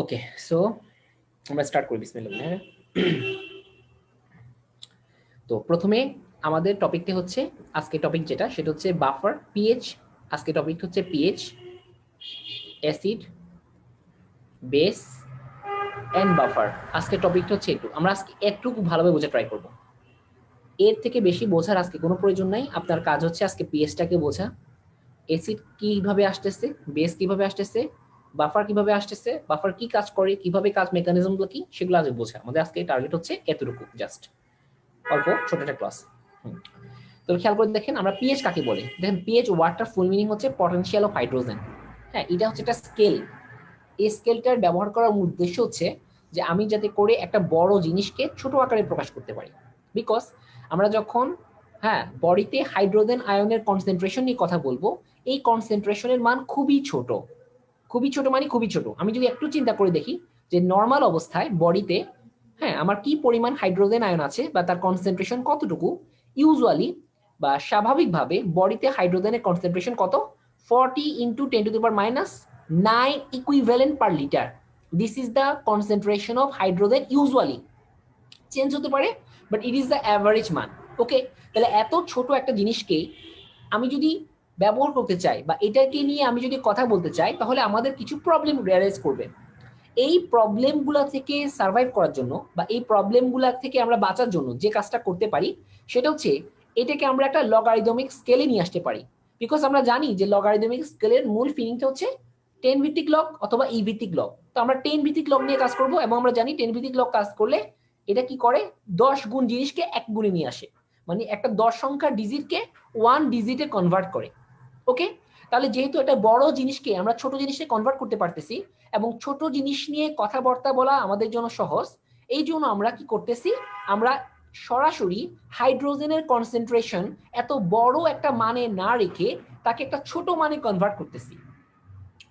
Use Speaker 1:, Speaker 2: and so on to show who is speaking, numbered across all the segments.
Speaker 1: ওকে, so আমরা start করি বিসমিল্লাহ। হ্যাঁ, তো প্রথমে আমাদের টপিকটি হচ্ছে, আজকে টপিক যেটা সেটা হচ্ছে বাফার পিএইচ। আজকে টপিক হচ্ছে pH, acid, base and buffer. আজকে টপিকটা হচ্ছে একটু আমরা আজকে একটুকু ভালোভাবে বোঝা ট্রাই করব। এর থেকে বেশি বোঝার আজকে কোনো প্রয়োজন নাই। আপনার কাজ হচ্ছে আজকে পিএইচটাকে বোঝা, অ্যাসিড কিভাবে আসতেছে, বেস কিভাবে আসতেছে, বাফার কিভাবে আসতেছে, বাফার কি কাজ করে, কিভাবে কাজ মেকানিজমগুলো কি, সেগুলো আজ বোঝা। আমাদের আজকে টার্গেট হচ্ছে এতটুকু, জাস্ট অল্প ছোট একটা ক্লাস। তো খেয়াল করে দেখেন আমরা পিএইচ কাকে বলে। দেখেন পিএইচ ওয়ার্ডটার ফুল মিনিং হচ্ছে পটেনশিয়াল অফ হাইড্রোজেন। হ্যাঁ, এটা হচ্ছে একটা স্কেল। এই স্কেলটার ব্যবহার করার উদ্দেশ্য হচ্ছে যে আমি যাতে করে একটা বড় জিনিসকে ছোট আকারে প্রকাশ করতে পারি। বিকজ আমরা যখন বডিতে হাইড্রোজেন আয়নের কনসেন্ট্রেশন নিয়ে কথা বলবো, এই কনসেন্ট্রেশনের মান খুবই ছোট। খুবই ছোট মানে খুবই ছোট। আমি যদি একটু চিন্তা করে দেখি যে নর্মাল অবস্থায় বডিতে আমার কি পরিমাণ হাইড্রোজেন আয়ন আছে বা তার কনসেন্ট্রেশন কতটুকু, ইউজুয়ালি বা স্বাভাবিকভাবে বডিতে হাইড্রোজেনের কনসেন্ট্রেশন কত, 40 × 10⁻⁹ equivalent per litre. This is the concentration of hydrogen usually. Change হতে পারে, but it is the average মান। ওকে, তাহলে এত ছোট একটা জিনিসকে আমি যদি ব্যবহার করতে চাই বা এটাকে নিয়ে আমি যদি কথা বলতে চাই, তাহলে আমাদের কিছু প্রবলেম রিয়ালাইজ করবে। এই প্রবলেমগুলো থেকে সার্ভাইভ করার জন্য বা এই প্রবলেমগুলো থেকে আমরা বাঁচার জন্য যে কাজটা করতে পারি সেটা হচ্ছে এটাকে আমরা একটা লগারিদমিক স্কেলে নিয়ে আসতে পারি। বিকজ আমরা জানি যে লগারিদমিক স্কেলের মূল ফিলিংটা হচ্ছে 10 ভিত্তিক লগ অথবা ই ভিত্তিক লগ। তো আমরা 10 ভিত্তিক লগ নিয়ে কাজ করব এবং আমরা জানি 10 ভিত্তিক লগ কাজ করলে এটা কি করে, 10 গুণ জিনিসকে 1 গুণে নিয়ে আসে। মানে একটা 10 সংখ্যার ডিজিটকে 1 ডিজিটে কনভার্ট করে। ওকে, তাহলে যেহেতু একটা বড় জিনিসকে আমরা ছোট জিনিসে কনভার্ট করতে পারতেছি এবং ছোট জিনিস নিয়ে কথাবার্তা বলা আমাদের জন্য সহজ, এই জন্য আমরা কি করতেছি, আমরা সরাসরি হাইড্রোজেনের কনসেন্ট্রেশন এত বড় একটা মানে না রেখে তাকে একটা ছোট মানে কনভার্ট করতেছি।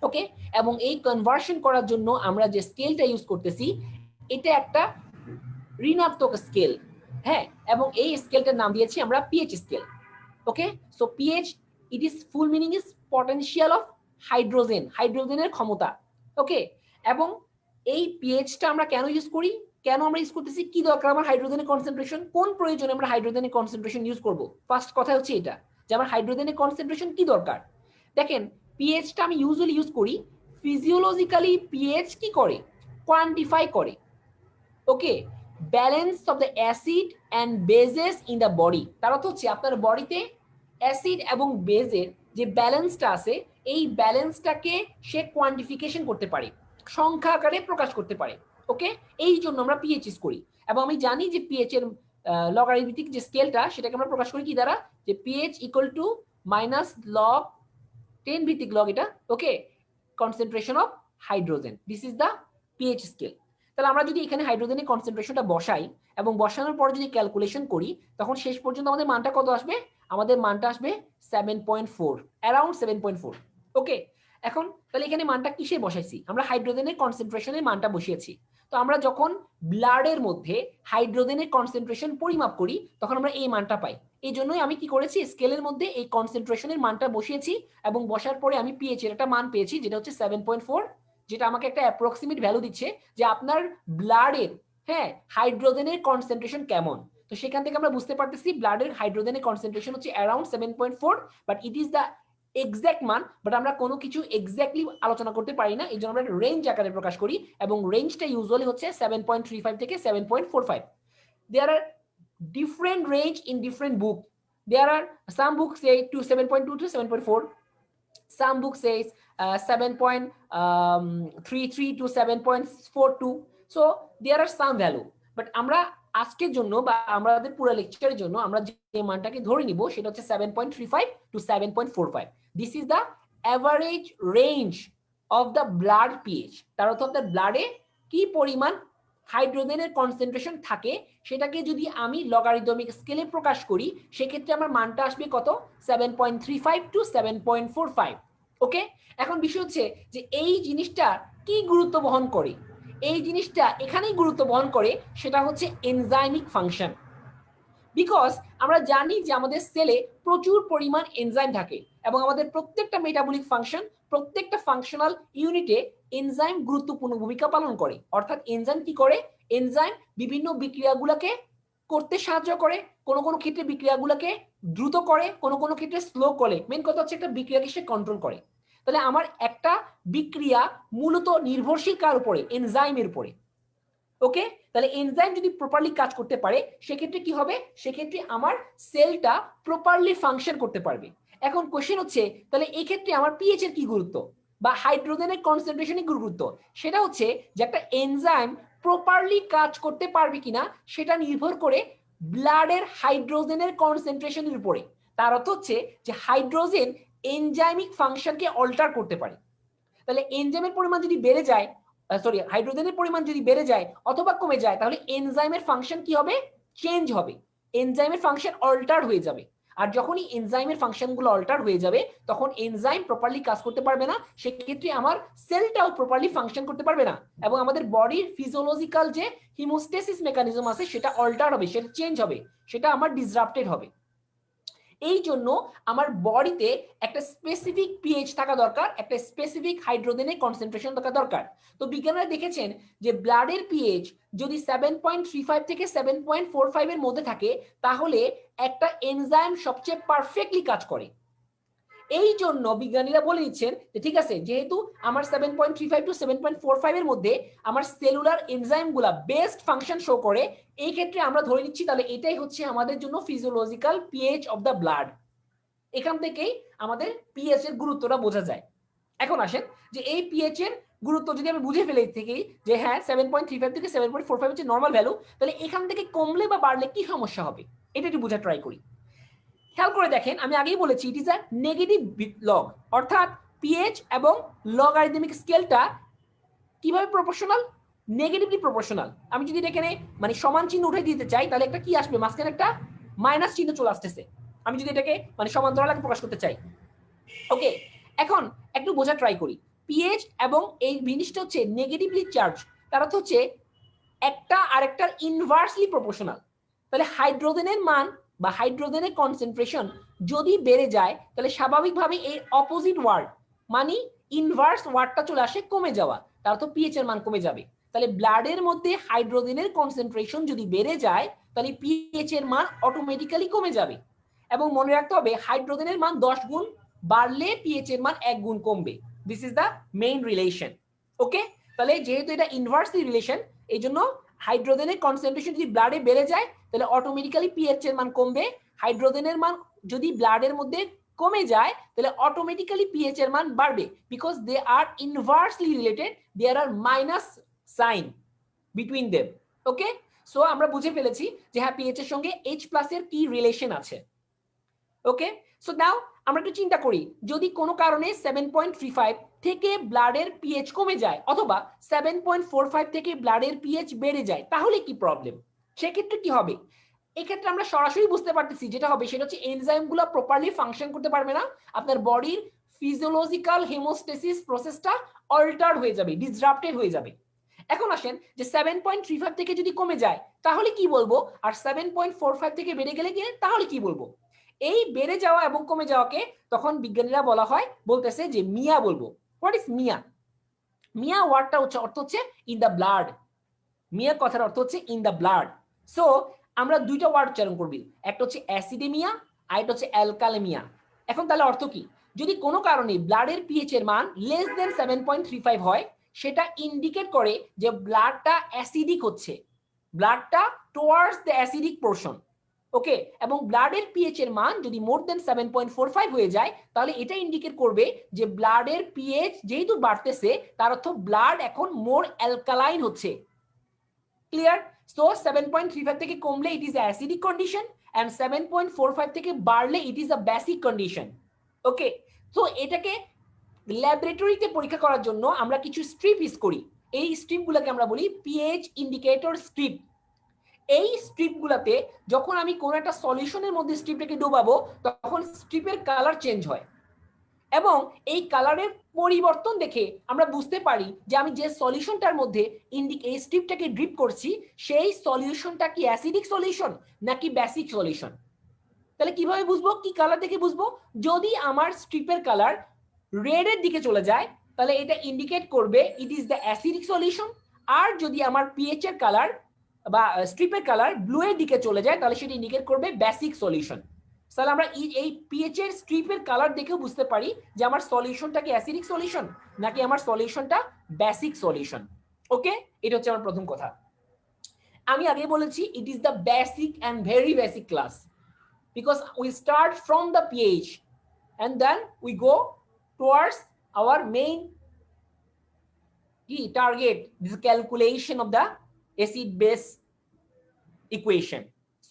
Speaker 1: ওকে, এবং এই কনভার্সন করার জন্য আমরা যে স্কেলটা ইউজ করতেছি এটা একটা ঋণাত্মক স্কেল। হ্যাঁ, এবং এই স্কেলটার নাম দিয়েছি আমরা pH scale. Okay, so pH, it is full meaning is potential of hydrogen, হাইড্রোজেনের ক্ষমতা। ওকে, এবং এই পিএইচটা আমরা কেন ইউজ করি, কেন আমরা ইউজ করতেছি, কি দরকার আমার হাইড্রোজেনের কনসেন্ট্রেশন, কোন প্রয়োজনে আমরা হাইড্রোজেনের কনসেন্ট্রেশন ইউজ করব। ফার্স্ট কথা হচ্ছে এটা যে আমার হাইড্রোজেনের কনসেন্ট্রেশন কি দরকার। দেখেন পিএইচটা আমি ইউজুয়ালি ইউজ করি ফিজিওলজিক্যালি। পিএইচ কি করে, কোয়ান্টিফাই করে okay balance of the acid and bases in the body. তার অর্থ হচ্ছে আপনার বডিতে অ্যাসিড এবং বেজের যে ব্যালেন্সটা আছে এই ব্যালেন্সটাকে সে কোয়ান্টিফিকেশন করতে পারে, সংখ্যা আকারে প্রকাশ করতে পারে। ওকে, এই জন্য আমরা পিএইচ ইউজ করি। এবং আমি জানি যে পিএইচ এর লগারিদমিক যে স্কেলটা সেটাকে আমরা প্রকাশ করি কি দ্বারা, যে pH equal to minus log 10 ভিত্তিক লগ এটা। Okay, concentration of hydrogen, this is the pH scale. তাহলে আমরা যদি এখানে হাইড্রোজেনের কনসেন্ট্রেশনটা বসাই এবং বসানোর পরে যদি ক্যালকুলেশন করি, তখন শেষ পর্যন্ত আমাদের মানটা কত আসবে, আমাদের মানটা আসবে 7.4, অ্যারাউন্ড 7.4। ওকে, এখন তাহলে এখানে মানটা কিসে বসাইছি, আমরা হাইড্রোজেনের কনসেন্ট্রেশনের মানটা বসিয়েছি। তো আমরা যখন ব্লাডের মধ্যে হাইড্রোজেনের কনসেন্ট্রেশন পরিমাপ করি তখন আমরা এই মানটা পাই। এই জন্যই আমি কি করেছি, স্কেলের মধ্যে এই কনসেন্ট্রেশনের মানটা বসিয়েছি এবং বসার পরে আমি পিএইচ এর একটা মান পেয়েছি যেটা হচ্ছে 7.4, যেটা আমাকে একটা অ্যাপ্রক্সিমেট ভ্যালু দিচ্ছে যে আপনার ব্লাডের হাইড্রোজেনের কনসেন্ট্রেশন কেমন। তো সেখান থেকে আমরা বুঝতে পারতেছি ব্লাডের হাইড্রোজেনের কনসেন্ট্রেশন হচ্ছে around 7.4, but it is the exact মান। বাট আমরা কোনো কিছু এক্স্যাক্টলি আলোচনা করতে পারি না, এই জন্য আমরা রেঞ্জ আকারে প্রকাশ করি এবং রেঞ্জটা ইউজুয়ালি হচ্ছে 7.35 থেকে 7.45। দেয়ার আর different range in different book. There are some books say to 7.2 to 7.4, some book says 7.33 to 7.42. So there are some value, but আমরা আজকের জন্য বা আমাদের পুরো লেকচারের জন্য আমরা যে মানটাকে ধরে নিব সেটা হচ্ছে 7.35 to 7.45. This is the average range of the blood pH. তার অর্থ আপনার ব্লাডে কি পরিমাণ হাইড্রোজেনের কনসেন্ট্রেশন থাকে সেটাকে যদি আমি লগারিদমিক স্কেলে প্রকাশ করি সেক্ষেত্রে আমার মানটা আসবে কত, 7.35 to 7.45। ওকে, এখন বিষয় হচ্ছে যে এই জিনিসটা কি গুরুত্ব বহন করে, এই জিনিসটা এখানেই গুরুত্ব বহন করে, সেটা হচ্ছে এনজাইমিক ফাংশন। বিকজ আমরা জানি যে আমাদের সেলে প্রচুর পরিমাণ এনজাইম থাকে এবং আমাদের প্রত্যেকটা মেটাবলিক ফাংশন, প্রত্যেকটা ফাংশনাল ইউনিটে এনজাইম গুরুত্বপূর্ণ ভূমিকা পালন করে। অর্থাৎ এনজাইম কি করে? এনজাইম বিভিন্ন বিক্রিয়াগুলোকে করতে সাহায্য করে, কোনো কোনো ক্ষেত্রে বিক্রিয়াগুলোকে দ্রুত করে, কোনো কোনো ক্ষেত্রে স্লো করে। মেন কথা হচ্ছে একটা বিক্রিয়াকে সে কন্ট্রোল করে। তাহলে আমার একটা বিক্রিয়া মূলত নির্ভরশীল কার উপরে? এনজাইমের উপরে। ওকে, তাহলে এনজাইম যদি প্রপারলি কাজ করতে পারে সেক্ষেত্রে কি হবে? সেক্ষেত্রে আমার সেলটা প্রপারলি ফাংশন করতে পারবে। এখন কোশ্চেন হচ্ছে তাহলে এই ক্ষেত্রে আমার পিএইচ এর কি গুরুত্ব বা হাইড্রোজেনের কনসেন্ট্রেশনের কি গুরুত্ব? সেটা হচ্ছে যে একটা এনজাইম প্রপারলি কাজ করতে পারবে কিনা সেটা নির্ভর করে ব্লাডের হাইড্রোজেনের কনসেন্ট্রেশনের উপরে। তার অর্থ হচ্ছে যে হাইড্রোজেন এনজাইমিক ফাংশনকে অল্টার করতে পারে। তাহলে এনজাইমের পরিমাণ যদি বেড়ে যায়, সরি হাইড্রোজেনের পরিমাণ যদি বেড়ে যায় অথবা কমে যায়, তাহলে এনজাইমের ফাংশন কি হবে? চেঞ্জ হবে, এনজাইমের ফাংশন অল্টার হয়ে যাবে। আর যখনই এনজাইমের ফাংশনগুলো অল্টার হয়ে যাবে তখন এনজাইম প্রপারলি কাজ করতে পারবে না, সেক্ষেত্রে আমার সেলটাও প্রপারলি ফাংশন করতে পারবে না এবং আমাদের বডির ফিজিওলজিক্যাল যে হিমোস্টেসিস মেকানিজম আছে সেটা অল্টার হবে, সেটা চেঞ্জ হবে, সেটা আমার ডিসরাপ্টেড হবে। এই জন্য আমার বডিতে একটা স্পেসিফিক পিএইচ থাকা দরকার, একটা স্পেসিফিক হাইড্রোজেনের কনসেন্ট্রেশন থাকা দরকার। তো বিজ্ঞানীরা দেখেছেন যে ব্লাডের পিএইচ যদি 7.35 থেকে 7.45 এর মধ্যে থাকে তাহলে একটা এনজাইম সবচেয়ে পারফেক্টলি কাজ করে। এই জন্য বিজ্ঞানীরা বলে দিচ্ছেন যে ঠিক আছে, যেহেতু আমার 7.35 টু 7.45 এর মধ্যে আমার সেলুলার এনজাইমগুলা বেস্ট ফাংশন শো করে, এই ক্ষেত্রে আমরা ধরে নিচ্ছি তাহলে এটাই হচ্ছে আমাদের জন্য physiological pH of the blood. এখান থেকেই আমাদের পিএইচ এর গুরুত্বটা বোঝা যায়। এখন আসেন যে এই পিএইচ এর গুরুত্ব যদি আমি বুঝে ফেলে থেকেই যে হ্যাঁ 7.35 থেকে 7.45 হচ্ছে নর্মাল ভ্যালু, তাহলে এখান থেকে কমলে বা বাড়লে কি সমস্যা হবে এটা একটু বোঝা ট্রাই করি। খেয়াল করে দেখেন, আমি আগেই বলেছি ইট ইজ আ নেগেটিভ লগ, অর্থাৎ পিএইচ এবং লগারিদমিক স্কেলটা কিভাবে প্রপোর্শনাল? Negatively proportional. আমি যদি এখানে মানে সমান চিহ্ন উঠে দিতে চাই তাহলে একটা কি আসবে? মাঝখানে একটা মাইনাস চিহ্ন চলে আসতেছে। আমি যদি এটাকে মানে সমান্তরাল প্রকাশ করতে চাই, ওকে, এখন একটু বোঝা ট্রাই করি। পিএইচ এবং এই জিনিসটা হচ্ছে নেগেটিভলি চার্জ, তার অর্থ হচ্ছে একটা আরেকটার ইনভার্সলি প্রপোর্শনাল। তাহলে হাইড্রোজেনের মান বা হাইড্রোজেনের কনসেন্ট্রেশন যদি বেড়ে যায় তাহলে স্বাভাবিকভাবে এই অপোজিট ওয়ার্ড মানে ইনভার্স ওয়ার্ডটা চলে আসে কমে যাওয়া, তার তো পিএইচ এর মান কমে যাবে। তাহলে ব্লাডের মধ্যে হাইড্রোজেনের কনসেন্ট্রেশন যদি বেড়ে যায় তাহলে পিএইচ এর মান অটোমেটিক্যালি কমে যাবে। এবং মনে রাখতে হবে হাইড্রোজেনের মান 10 গুণ বাড়লে পিএইচ এর মান 1 গুণ কমবে। This is the main relation. Okay, তাহলে যেহেতু এটা ইনভার্সলি রিলেশন এই জন্য হাইড্রোজেনের কনসেন্ট্রেশন যদি ব্লাডে বেড়ে যায় তাহলে অটোমেটিক্যালি পিএইচ এর মান কমবে। হাইড্রোজেনের মান যদি ব্লাডের মধ্যে কমে যায় তাহলে অটোমেটিক্যালি পিএইচ এর মান বাড়বে, because they are inversely related, there are minus sign between them. Okay, so আমরা বুঝে ফেলেছি যে হ্যাঁ পিএইচ এর সঙ্গে H+ এর কি রিলেশন আছে। ওকে, সো নাও আমরা একটু চিন্তা করি, যদি কোনো কারণে 7.35 থেকে ব্লাডের পিএইচ কমে যায় অথবা 7.45 থেকে ব্লাডের পিএইচ বেড়ে যায় তাহলে কি প্রবলেম? সেক্ষেত্রে কি হবে? এক্ষেত্রে আমরা সরাসরি বুঝতে পারতেছি যেটা হবে সেটা হচ্ছে এনজাইমগুলো প্রপারলি ফাংশন করতে পারবে না, আপনার বডির ফিজিওলজিক্যাল হেমোস্টেসিস প্রসেসটা অল্টার হয়ে যাবে, ডিসরাপ্টেড হয়ে যাবে। এখন আসেন যে 7.35 থেকে যদি কমে যায় তাহলে কি বলবো, আর 7.45 থেকে বেড়ে গেলে কি তাহলে কি বলবো? এই বেড়ে যাওয়া এবং কমে যাওয়াকে তখন বিজ্ঞানীরা বলা হয় বলতেছে যে মিয়া বলবো। হোয়াট ইজ মিয়া? মিয়া ওয়ার্ডটা হচ্ছে অর্থ হচ্ছে ইন দ্য ব্লাড। মিয়া কথার অর্থ হচ্ছে ইন দ্য ব্লাড। সো আমরা দুইটা ওয়ার্ড উচ্চারণ করবি, একটা হচ্ছে অ্যাসিডেমিয়া আর একটা হচ্ছে অ্যালকালেমিয়া। এখন তাহলে অর্থ কি? যদি কোনো কারণে ব্লাডের পিএইচ এর মান লেস দেন 7.35 হয় সেটা ইন্ডিকেট করে যে ব্লাডটা অ্যাসিডিক হচ্ছে, ব্লাডটা টুয়ার্ডস দ্য অ্যাসিডিক পোরশন। ওকে, এবং ব্লাডের পিএইচ এর মান যদি মোর দেন 7.45 হয়ে যায় তাহলে এটা ইন্ডিকেট করবে যে ব্লাডের পিএইচ যেহেতু বাড়তেছে তার অর্থ ব্লাড এখন মোর অ্যালকালাইন হচ্ছে। ক্লিয়ার? সো 7.35 থেকে কমলে it is acidic condition and 7.45 থেকে বাড়লে it is a basic condition. Okay, so এটাকে ল্যাবরেটরিতে পরীক্ষা করার জন্য আমরা কিছু স্ট্রিপ ইউজ করি। এই স্ট্রিপগুলোকে আমরা বলি পিএইচ ইন্ডিকেটর স্ট্রিপ। এই স্ট্রিপগুলোতে যখন আমি কোন একটা সলিউশনের মধ্যে স্ট্রিপটাকে ডুবাবো তখন স্ট্রিপের কালার চেঞ্জ হয় এবং এই কালারের পরিবর্তন দেখে আমরা বুঝতে পারি যে আমি যে সলিউশনটার মধ্যে এই স্ট্রিপটাকে ড্রিপ করছি সেই সলিউশনটা কি অ্যাসিডিক সলিউশন নাকি বেসিক সলিউশন। তাহলে কিভাবে বুঝবো, কি কালার দেখে বুঝবো? যদি আমার স্ট্রিপের কালার রেডের দিকে চলে যায় তাহলে এটা ইন্ডিকেট করবে it is the acidic solution. আর যদি আমার পিএইচ এর কালার বা স্ট্রিপের কালার ব্লু এর দিকে চলে যায় তাহলে সেটা ইন্ডিকেট করবে বেসিক সলিউশন। তাহলে আমরা এই পিএইচ এর স্ট্রিপের কালার দেখেও বুঝতে পারি যে আমার সলিউশনটা কি অ্যাসিডিক সলিউশন নাকি আমার সলিউশনটা বেসিক সলিউশন। ওকে, এটা হচ্ছে আমার প্রথম কথা। আমি আগে বলেছি ইট is the basic and very basic class because we start from the pH and then we go towards our main key target, this calculation of the acid base equation.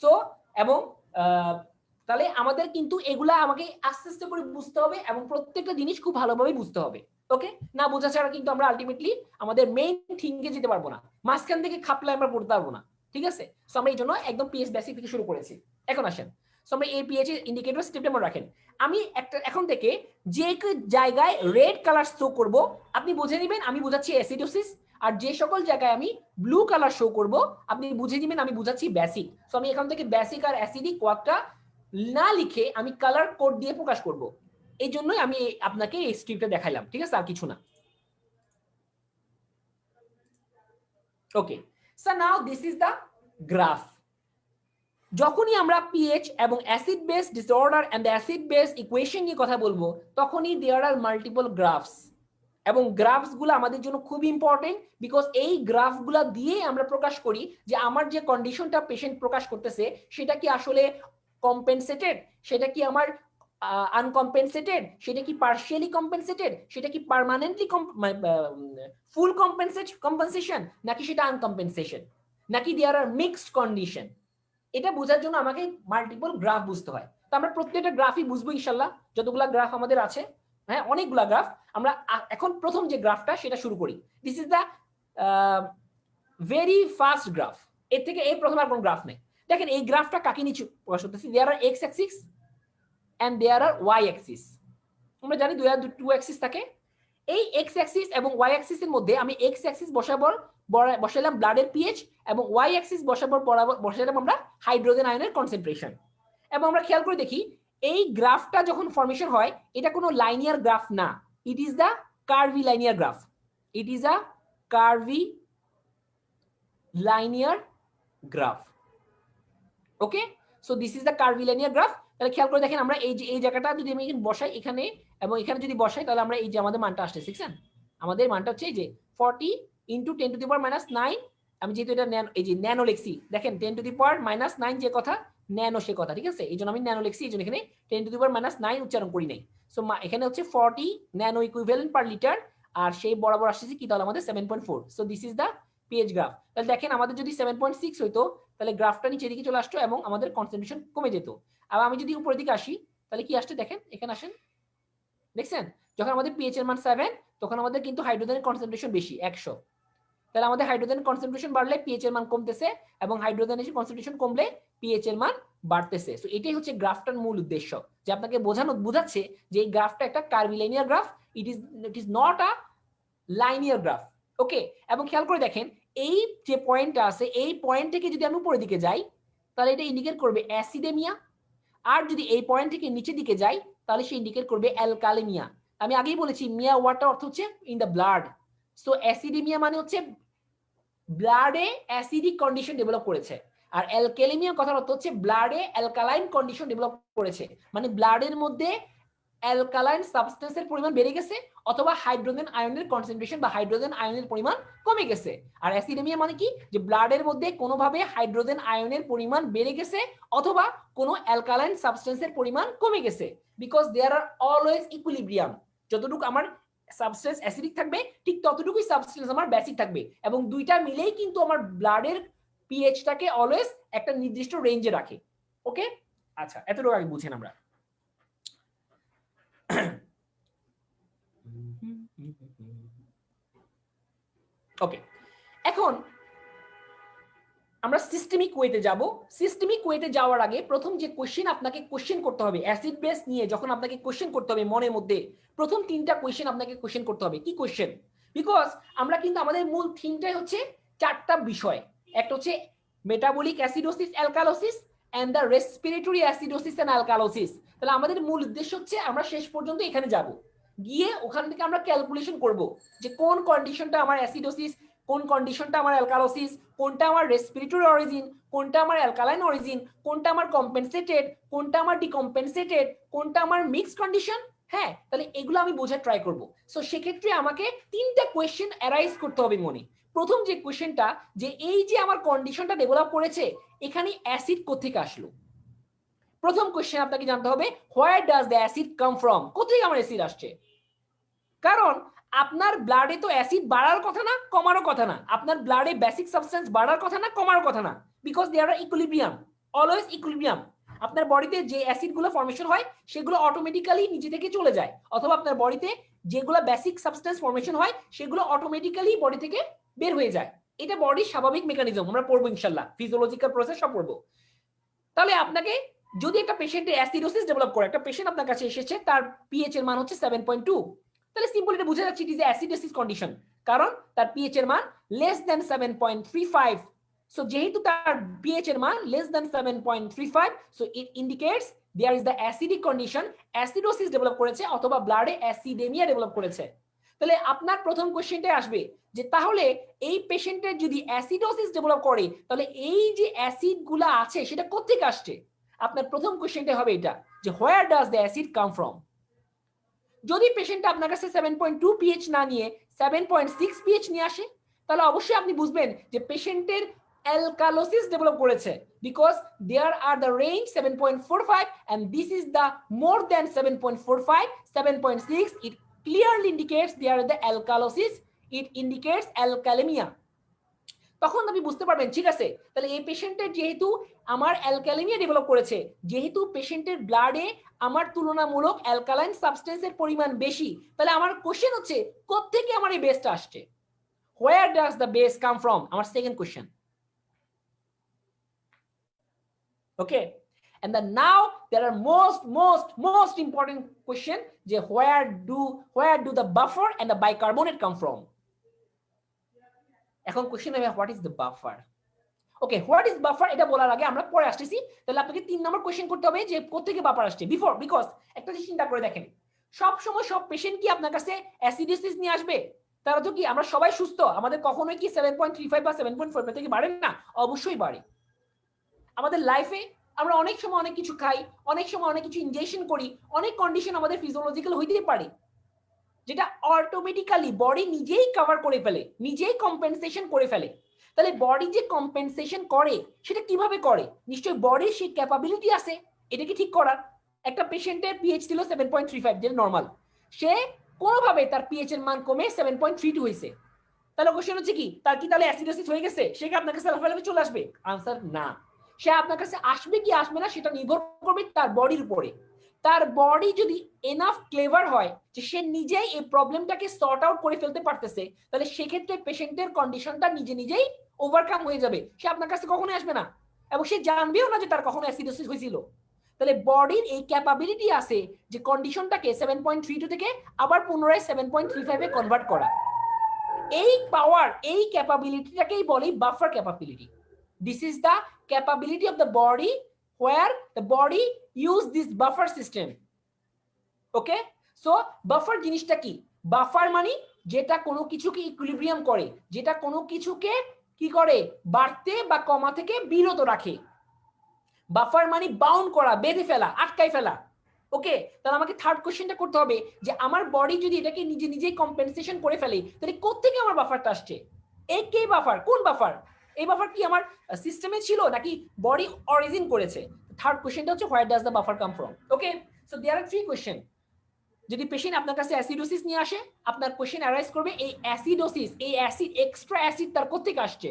Speaker 1: So এবং তাহলে আমাদের কিন্তু এগুলা আমাকে আস্তে আস্তে করে বুঝতে হবে এবং প্রত্যেকটা জিনিস খুব ভালোভাবে বুঝতে হবে। ওকে, না বোঝা ছাড়া কিন্তু আমরা আলটিমেটলি আমাদের মেইন থিংকে যেতে পারবো না, মাঝখান থেকে খাপলে আমরা পড়তে পারবো না। ঠিক আছে, সো আমরা এই জন্য একদম পিএইচ বেসিক থেকে শুরু করেছি। এখন আসেন, সো আমরা এই পিএইচ এর ইন্ডিকেটর স্টেপটা মনে রাখেন। আমি একটা এখন থেকে যে জায়গায় রেড কালার শো করব আপনি বুঝে নেবেন আমি বুঝাচ্ছি অ্যাসিডোসিস, আর যে সকল জায়গায় আমি ব্লু কালার শো করব আপনি বুঝে নেবেন আমি বুঝাচ্ছি বেসিক। সো আমি এখান থেকে বেসিক আর অ্যাসিডিক কোয়াকটা না লিখে আমি কালার কোড দিয়ে প্রকাশ করব, এই জন্যই আমি আপনাকে এই স্ট্রিপটা দেখাইলাম। ঠিক আছে, আর কিছু না। Okay, so now this is the graph. যখনই আমরা পিএইচ এবং acid base disorder and the acid base equation নিয়ে কথা বলবো তখনই দেয়ার আর মাল্টিপল গ্রাফস, এবং গ্রাফসগুলো আমাদের জন্য খুব ইম্পর্টেন্ট বিকজ এই গ্রাফগুলো দিয়ে আমরা প্রকাশ করি যে আমার যে কন্ডিশনটা পেশেন্ট প্রকাশ করতেছে সেটা কি আসলে কম্পেনসেটেড, সেটা কি আমার আনকম্পেনসেটেড, সেটা কি পার্শিয়ালি কম্পেনসেটেড, সেটা কি পার্মানেন্টলি ফুল কম্পেনসেশন, নাকি সেটা আনকম্পেনসেশন, নাকি দেয়ার আর মিক্সড কন্ডিশন। এটা বোঝার জন্য আমাকে মাল্টিপল গ্রাফ বুঝতে হয়। তো আমরা প্রত্যেকটা গ্রাফই বুঝবো ইনশাল্লাহ, যতগুলা গ্রাফ আমাদের আছে। হ্যাঁ, অনেকগুলা গ্রাফ। আমরা এখন প্রথম যে গ্রাফটা সেটা শুরু করি। This is the very first graph. এর থেকে এই প্রথম আর কোন গ্রাফ নেই। দেখেন এই গ্রাফটা কাকে নিচে প্রকাশ করতেছি, there are X axis and there are Y axis. আমরা জানি টু অ্যাক্সিস থাকে। এই এক্স অ্যাক্সিস এবং ওয়াই অ্যাক্সিসের মধ্যে আমি এক্স অ্যাক্সিস বসাইলাম ব্লাডের পিএইচ এবং ওয়াই অ্যাক্সিস বসাইলাম আমরা হাইড্রোজেন আয়নের কনসেন্ট্রেশন। এবং আমরা খেয়াল করে দেখি এই গ্রাফটা যখন ফর্মেশন হয় এটা কোনো লাইনিয়ার গ্রাফ না, it is the curvilinear graph. It is a curvilinear graph. Okay, so this is the curvilinear graph. তাহলে খেয়াল করে দেখেন আমরা এই জায়গাটা যদি আমি বসাই এখানে এবং এখানে যদি বসাই তাহলে আমরা এই যে আমাদের মানটা আসছে দেখছেন, আমাদের মানটা হচ্ছে এই যে 40 ইন্টু 10 টু দি পাওয়ার -9। আমি যেহেতু এটা এই যে ন্যানো লিখছি, দেখেন 10 টু দি পাওয়ার -9 যে কথা, ন্যানো সে কথা। ঠিক আছে, এই জন্য আমি ন্যানো লিখছি, এই জন্য এখানে 10 টু দি পাওয়ার -9 উচ্চারণ করি নাই। সো এখানে হচ্ছে 40 ন্যানো ইকুইভ্যালেন্ট পার লিটার, আর সেই বরাবর আসছে কি তাহলে আমাদের 7.4। So this is the pH graph. তাহলে দেখেন আমাদের যদি 7.6 হইতো তাহলে গ্রাফটা নিচের দিকে চলে আসতো এবং আমাদের কনসেন্ট্রেশন কমে যেত। আর আমি যদি উপরের দিকে আসি তাহলে কি আসছে দেখেন, এখানে আসেন, দেখছেন যখন আমাদের পিএইচ এর মান 7 তখন আমাদের কিন্তু হাইড্রোজেনের কনসেন্ট্রেশন বেশি 100। তাহলে আমাদের হাইড্রোজেন কনসেন্ট্রেশন বাড়লে পিএইচ এর মান কমতেছে এবং হাইড্রোজেনের কনসেন্ট্রেশন কমলে পিএইচ এর মান বাড়তেছে। সো এটাই হচ্ছে গ্রাফটার মূল উদ্দেশ্য, যে আপনাকে বোঝাচ্ছে যে এই গ্রাফটা একটা curvilinear graph, it is not a linear graph. Okay, এবং খেয়াল করে দেখেন এই যে পয়েন্টটা আছে এই পয়েন্ট থেকে যদি আমি উপরের দিকে যাই তাহলে এটা ইন্ডিকেট করবে অ্যাসিডেমিয়া, আর যদি এই পয়েন্ট থেকে নিচের দিকে যাই তাহলে সে ইন্ডিকেট করবে অ্যালকালেমিয়া। আমি আগেই বলেছি মিয়া ওয়ার্ডটা অর্থ হচ্ছে ইন দ্য ব্লাড। সো অ্যাসিডেমিয়া মানে হচ্ছে ব্লাডে অ্যাসিডিক কন্ডিশন ডেভেলপ করেছে, আর অ্যালকালেমিয়া কথার অর্থ হচ্ছে ব্লাডে অ্যালকালাইন কন্ডিশন ডেভেলপ করেছে, মানে ব্লাডের মধ্যে অ্যালকালাইন সাবস্টেন্সের পরিমাণ বেড়ে গেছে অথবা হাইড্রোজেন আয়নের কনসেন্ট্রেশন বা হাইড্রোজেন আয়নের পরিমাণ কমে গেছে। আর অ্যাসিডেমিয়া মানে কি, যে ব্লাডের মধ্যে কোনোভাবে হাইড্রোজেন আয়নের পরিমাণ বেড়ে গেছে অথবা কোনো অ্যালকালাইন সাবস্টেন্সের পরিমাণ কমে গেছে, because there are always equilibrium. যতটুকু আমার সাবস্টেন্স অ্যাসিডিক থাকবে ঠিক ততটুকুই সাবস্টেন্স আমার বেসিক থাকবে, এবং দুইটা মিলেই কিন্তু আমার ব্লাডের পিএইচটাকে অলওয়েজ একটা নির্দিষ্ট রেঞ্জে রাখে। ওকে, আচ্ছা এতটুকু আগে বুঝেন আমরা। ওকে, এখন আমরা সিস্টেমিক ওয়েতে যাব। সিস্টেমিক ওয়েতে যাওয়ার আগে প্রথম যে কোশ্চেন আপনাকে কোশ্চেন করতে হবে অ্যাসিড বেস নিয়ে, যখন আপনাকে কোশ্চেন করতে হবে মনের মধ্যে প্রথম 3টা কোশ্চেন আপনাকে কোশ্চেন করতে হবে। কি কোশ্চেন? বিকজ আমরা কিন্তু আমাদের মূল থিমটাই হচ্ছে 4টা বিষয়। একটা হচ্ছে metabolic acidosis alkalosis, and the respiratory acidosis and alkalosis. তাহলে আমাদের মূল উদ্দেশ্য হচ্ছে আমরা শেষ পর্যন্ত এখানে যাব, গিয়ে ওখান থেকে আমরা ক্যালকুলেশন করব যে কোন কন্ডিশনটা আমার অ্যাসিডোসিস, কোন কন্ডিশনটা আমার অ্যালকালোসিস, কোনটা আমার রেসপিরেটরি অরিজিন, কোনটা আমার অ্যালকালাইন অরিজিন, কোনটা আমার কম্পেনসেটেড, কোনটা আমার ডিকম্পেনসেটেড, কোনটা আমার মিক্সড কন্ডিশন। হ্যাঁ, তাহলে এগুলো আমি বোঝার ট্রাই করব। সো সেক্ষেত্রে আমাকে তিনটা কোয়েশ্চেন অ্যারাইজ করতে হবে মনে। প্রথম যে কোয়েশ্চেনটা, যে এই যে আমার কন্ডিশনটা ডেভেলপ করেছে, এখানে অ্যাসিড কোত্থেকে আসলো? প্রথম কোয়েশ্চেন আপনাকে জানতে হবে, where does the acid come from? কোথেকে আমার অ্যাসিড আসছে? কারণ আপনার ব্লাডে তো অ্যাসিড বাড়ার কথা না, কমারও কথা না। আপনার ব্লাডে বেসিক সাবস্টেন্স বাড়ার কথা না, কমার কথা না, because they are equilibrium, always equilibrium. আপনার বডিতে যে অ্যাসিডগুলো ফর্মেশন হয় সেগুলো অটোমেটিক্যালি নিচে থেকে চলে যায়, অথবা আপনার বডিতে যেগুলো বেসিক সাবস্টেন্স ফর্মেশন হয় সেগুলো অটোমেটিক্যালি বডি থেকে বের হয়ে যায়। এটা বডির স্বাভাবিক মেকানিজম, আমরা পড়বো ইনশাল্লাহ, ফিজিওলজিক্যাল প্রসেস সব পড়বো। তাহলে আপনাকে যদি একটা পেশেন্টের অ্যাসিডোসিস ডেভেলপ করে, একটা পেশেন্ট আপনার কাছে এসেছে, তার পিএইচ এর মান হচ্ছে 7.2, তাহলে সিম্পল এটা বোঝা যাচ্ছে ইট ইজ অ্যাসিডোসিস কন্ডিশন, কারণ তার পিএইচ এর মান লেস দ্যান 7.35। সো যেহেতু তার পিএইচ এর মান less than 7.35, so it indicates there is the acidic condition, acidosis develop করেছে অথবা ব্লাডে অ্যাসিডেমিয়া ডেভেলপ করেছে। তাহলে আপনার প্রথম কোশ্চেনটাই আসবে যে তাহলে এই পেশেন্টের যদি অ্যাসিডোসিস ডেভেলপ করে, তাহলে এই যে অ্যাসিড গুলা আছে সেটা কোত্থেকে আসছে? আপনার প্রথম কোশ্চেনটা হবে এটা, যে where does the acid come from. যদি পেশেন্টটা আপনার কাছে 7.2 পিএইচ না নিয়ে 7.6 পিএইচ নিয়ে আসে, তাহলে অবশ্যই আপনি বুঝবেন যে পেশেন্টের অ্যালকালোসিস ডেভেলপ করেছে, because there are the range 7.45 and this is the more than 7.45, 7.6, it clearly indicates there the alkalosis, it indicates alkalemia। তখন আপনি বুঝতে পারবেন ঠিক আছে, তাহলে এই পেশেন্টের যেহেতু আমার অ্যালকালেমিয়া ডেভেলপ করেছে, যেহেতু পেশেন্টের ব্লাডে আমার তুলনামূলক অ্যালকালাইন সাবস্টেন্সের পরিমাণ বেশি, তাহলে আমার কোশ্চেন হচ্ছে কোত্থেকে আমার এই বেসটা আসছে? Where does the base come from? আমার second question. Okay, and then now there are most important question, যে where do the buffer and the bicarbonate come from? এখন কোশ্চেন হবে what is the buffer. Okay, what is buffer এটা বলার আগে আমরা পরে আসতেছি। তাহলে আপনাকে 3 নম্বর কোশ্চেন করতে হবে যে কোত্থেকে বাফার আসছে বিফোর, বিকজ একটা জিনিস চিন্তা করে দেখেন, সব সময় সব পেশেন্ট কি আপনার কাছে অ্যাসিডোসিস নিয়ে আসবে? তারা তো কি, আমরা সবাই সুস্থ, আমাদের কখনোই কি 7.35 বা 7.4 থেকে বাড়ে না? অবশ্যই বাড়ে। আমাদের লাইফে আমরা অনেক সময় অনেক কিছু খাই, অনেক সময় অনেক কিছু ইনজেকশন করি, অনেক কন্ডিশন আমাদের ফিজিওলজিক্যাল হইতে পারে, যেটা অটোমেটিক্যালি বডি নিজেই কভার করে ফেলে, নিজেই কম্পেনসেশন করে ফেলে। তাহলে বডি যে কম্পেনসেশন করে সেটা কিভাবে করে? নিশ্চয়ই বডির সেই ক্যাপাবিলিটি আছে এটাকে ঠিক করার। একটা পেশেন্টের পিএইচ ছিল 7.35, যেটা নরমাল, সে কোনোভাবে তার পিএইচ এর মান কমে 7.32 হয়েছে, তাহলে কোশ্চেন হচ্ছে কি, তার কি তাহলে অ্যাসিডোসিস হয়ে গেছে? সে কি আপনার কাছে লাফালাফি চলে আসবে? আনসার না। সে আপনার কাছে আসবে কি আসবে না সেটা নির্ভর করবে তার বডির উপরে। তার বডি যদি এনাফ ক্লেভার হয় যে সে নিজেই এই প্রবলেমটাকে সর্ট আউট করে ফেলতে পারতেছে, তাহলে সেক্ষেত্রে পেশেন্টের কন্ডিশনটা নিজে নিজেই ওভারকাম হয়ে যাবে, সে আপনার কাছে কখনোই আসবে না এবং সে জানবেও না যে তার কখনো অ্যাসিডোসিস হয়েছিল। তাহলে বডির এই ক্যাপাবিলিটি আছে যে কন্ডিশনটাকে 7.32 থেকে আবার পুনরায় 7.35 এ কনভার্ট করা। এই পাওয়ার, এই ক্যাপাবিলিটিটাকেই বলে buffer capability. This is the capability of the body where the body use this buffer system. Okay, so buffer জিনিসটা কি? বাফার মানে যেটা কোনো কিছুকে ইকুইলিব্রিয়াম করে, যেটা কোনো কিছুকে কি করে, বাড়তে বা কমা থেকে বিরত রাখে। বাফার মানে বাউন্ড করা, বেঁধে ফেলা, আটকাই ফেলা। ওকে, তাহলে আমাকে থার্ড কোশ্চেনটা করতে হবে যে আমার বডি যদি এটাকে নিজে নিজেই কম্পেনসেশন করে ফেলে, তাহলে কোত্থেকে আমার বাফারটা আসছে? এই কে বাফার? কোন বাফার? এই বাফার কি আমার সিস্টেমে ছিল নাকি বডি অরিজিন করেছে? থার্ড কোশ্চেনটা হচ্ছে where does the buffer come from. Okay, so there are 3 question. যদি পেশেন্ট আপনার কাছে অ্যাসিডোসিস নিয়ে আসে, আপনার কোশ্চেন অ্যারাইজ করবে এই অ্যাসিডোসিস, এই অ্যাসিড, এক্সট্রা অ্যাসিড তার কোত্থেকে আসছে।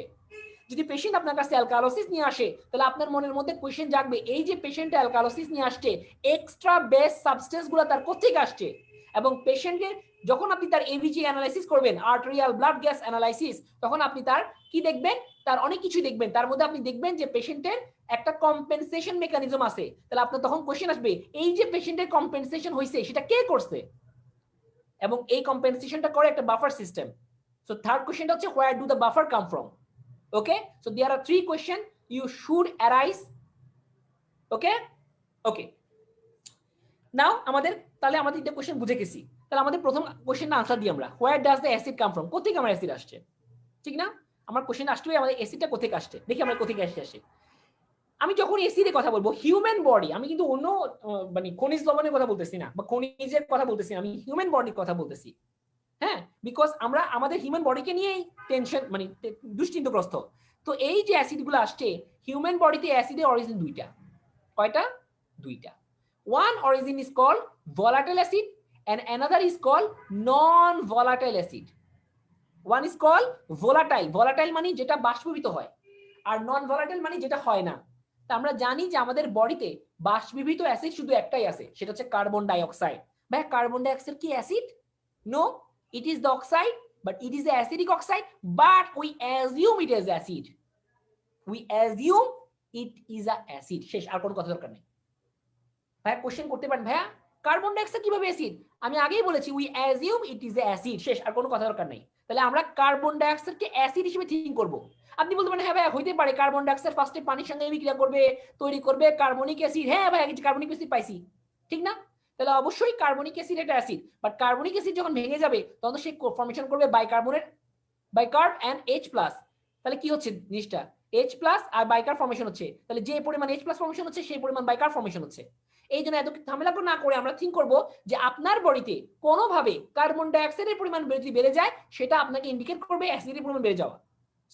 Speaker 1: যদি পেশেন্ট আপনার কাছে অ্যালকালোসিস নিয়ে আসে, তাহলে আপনার মনের মধ্যে কোশ্চেন জাগবে এই যে পেশেন্টটা অ্যালকালোসিস নিয়ে আসছে, এক্সট্রা বেস সাবস্টেন্সগুলো তার কোত্থেকে আসছে। এবং পেশেন্টের যখন আপনি তার এভিজি অ্যানালাইসিস করবেন, আর্টেরিয়াল ব্লাড গ্যাস অ্যানালাইসিস, তখন আপনি তার কি দেখবেন? তার অনেক কিছু দেখবেন। তার মধ্যে আপনি দেখবেন যে পেশেন্টের একটা কম্পেনসেশন মেকানিজম আছে। তাহলে আপনার তখন কোশ্চেন আসবে এই যে পেশেন্টের কম্পেনসেশন হয়েছে সেটা কে করছে, এবং এই কম্পেনসেশনটা করে একটা বাফার সিস্টেম। সো থার্ড কোশ্চেনটা হচ্ছে where do the buffer come from. Okay, so there are 3 questions you should arise okay okay now আমাদের তাহলে আমাদের এটা কোশ্চেন বুঝে গেছি। তাহলে আমাদের প্রথম কোশ্চেনটা আনসার দিই আমরা, where does the acid come from, কোথেকে আমার অ্যাসিড আসছে, ঠিক না? আমার কোশ্চেন আসতে হবে আমাদের অ্যাসিডটা কোথেকে আসছে, দেখি আমরা কোথেকে আসে। আমি যখন অ্যাসিডের কথা বলবো হিউম্যান বডি, আমি কিন্তু অন্য মানে খনিজ লবণের কথা বলতেছি না বা খনিজের কথা বলতেছি না, আমি হিউম্যান বডির কথা বলতেছি। হ্যাঁ, বিকজ আমরা আমাদের হিউম্যান বডিকে নিয়েই টেনশন মানে দুশ্চিন্তাগ্রস্ত। তো এই যে অ্যাসিডগুলো আসছে হিউম্যান বডিতে, অ্যাসিডের অরিজিন দুইটা। কয়টা? দুইটা। One origin is called volatile acid and another is called non volatile acid. One is called volatile, volatile মানে যেটা বাষ্পীভূত হয়, আর নন ভোলাটাইল মানে যেটা হয় না। তা আমরা জানি যে আমাদের বডিতে বাষ্পীভূত অ্যাসিড শুধু একটাই আছে, সেটা হচ্ছে কার্বন ডাই অক্সাইড। ভাই কার্বন ডাই অক্সাইড কি acid? No, it is the oxide, but it is the acidic oxide, but we assume it is acid, we assume it is a acid. শেষ, আর কোনো কথা দরকার নেই। ভাইয়া কোশ্চেন করতে পারেন, ভাইয়া কার্বন ডাই অক্সাইড কিভাবে অ্যাসিড? আমি আগেই বলেছি we assume it is a acid. শেষ, আর কোনো কথা দরকার নেই। তাহলে আমরা কার্বন ডাই অক্সাইডকে অ্যাসিড হিসেবে থিঙ্ক করব। আপনি বলতে পারেন হ্যাঁ ভাইয়া হইতে পারে কার্বন ডাই অক্সাইড ফার্স্টে পানির সঙ্গে বিক্রিয়া করবে, তৈরি করবে কার্বনিক অ্যাসিড। হ্যাঁ ভাইয়া কিছু কার্বনিক অ্যাসিড পাইছি, ঠিক না? তাহলে অবশ্যই কার্বনিক অ্যাসিড এটা অ্যাসিড, বাট কার্বনিক অ্যাসিড যখন ভেঙে যাবে তখন সে ফর্মেশন করবে বাইকার্বনেট, বাইকার্ব এন্ড H+। তাহলে কি হচ্ছে জিনিসটা? H+ আর বাইকার্ব ফর্মেশন হচ্ছে। তাহলে যে পরিমাণ H+ ফর্মেশন হচ্ছে সেই পরিমাণ বাইকার্ব ফর্মেশন হচ্ছে। এই জন্য এত ঝামেলা না করে আমরা থিঙ্ক করব যে আপনার বডিতে কোনোভাবে কার্বন ডাই অক্সাইডের পরিমাণ যদি বেড়ে যায় সেটা আপনাকে ইন্ডিকেট করবে অ্যাসিডের পরিমাণ বেড়ে যাওয়া।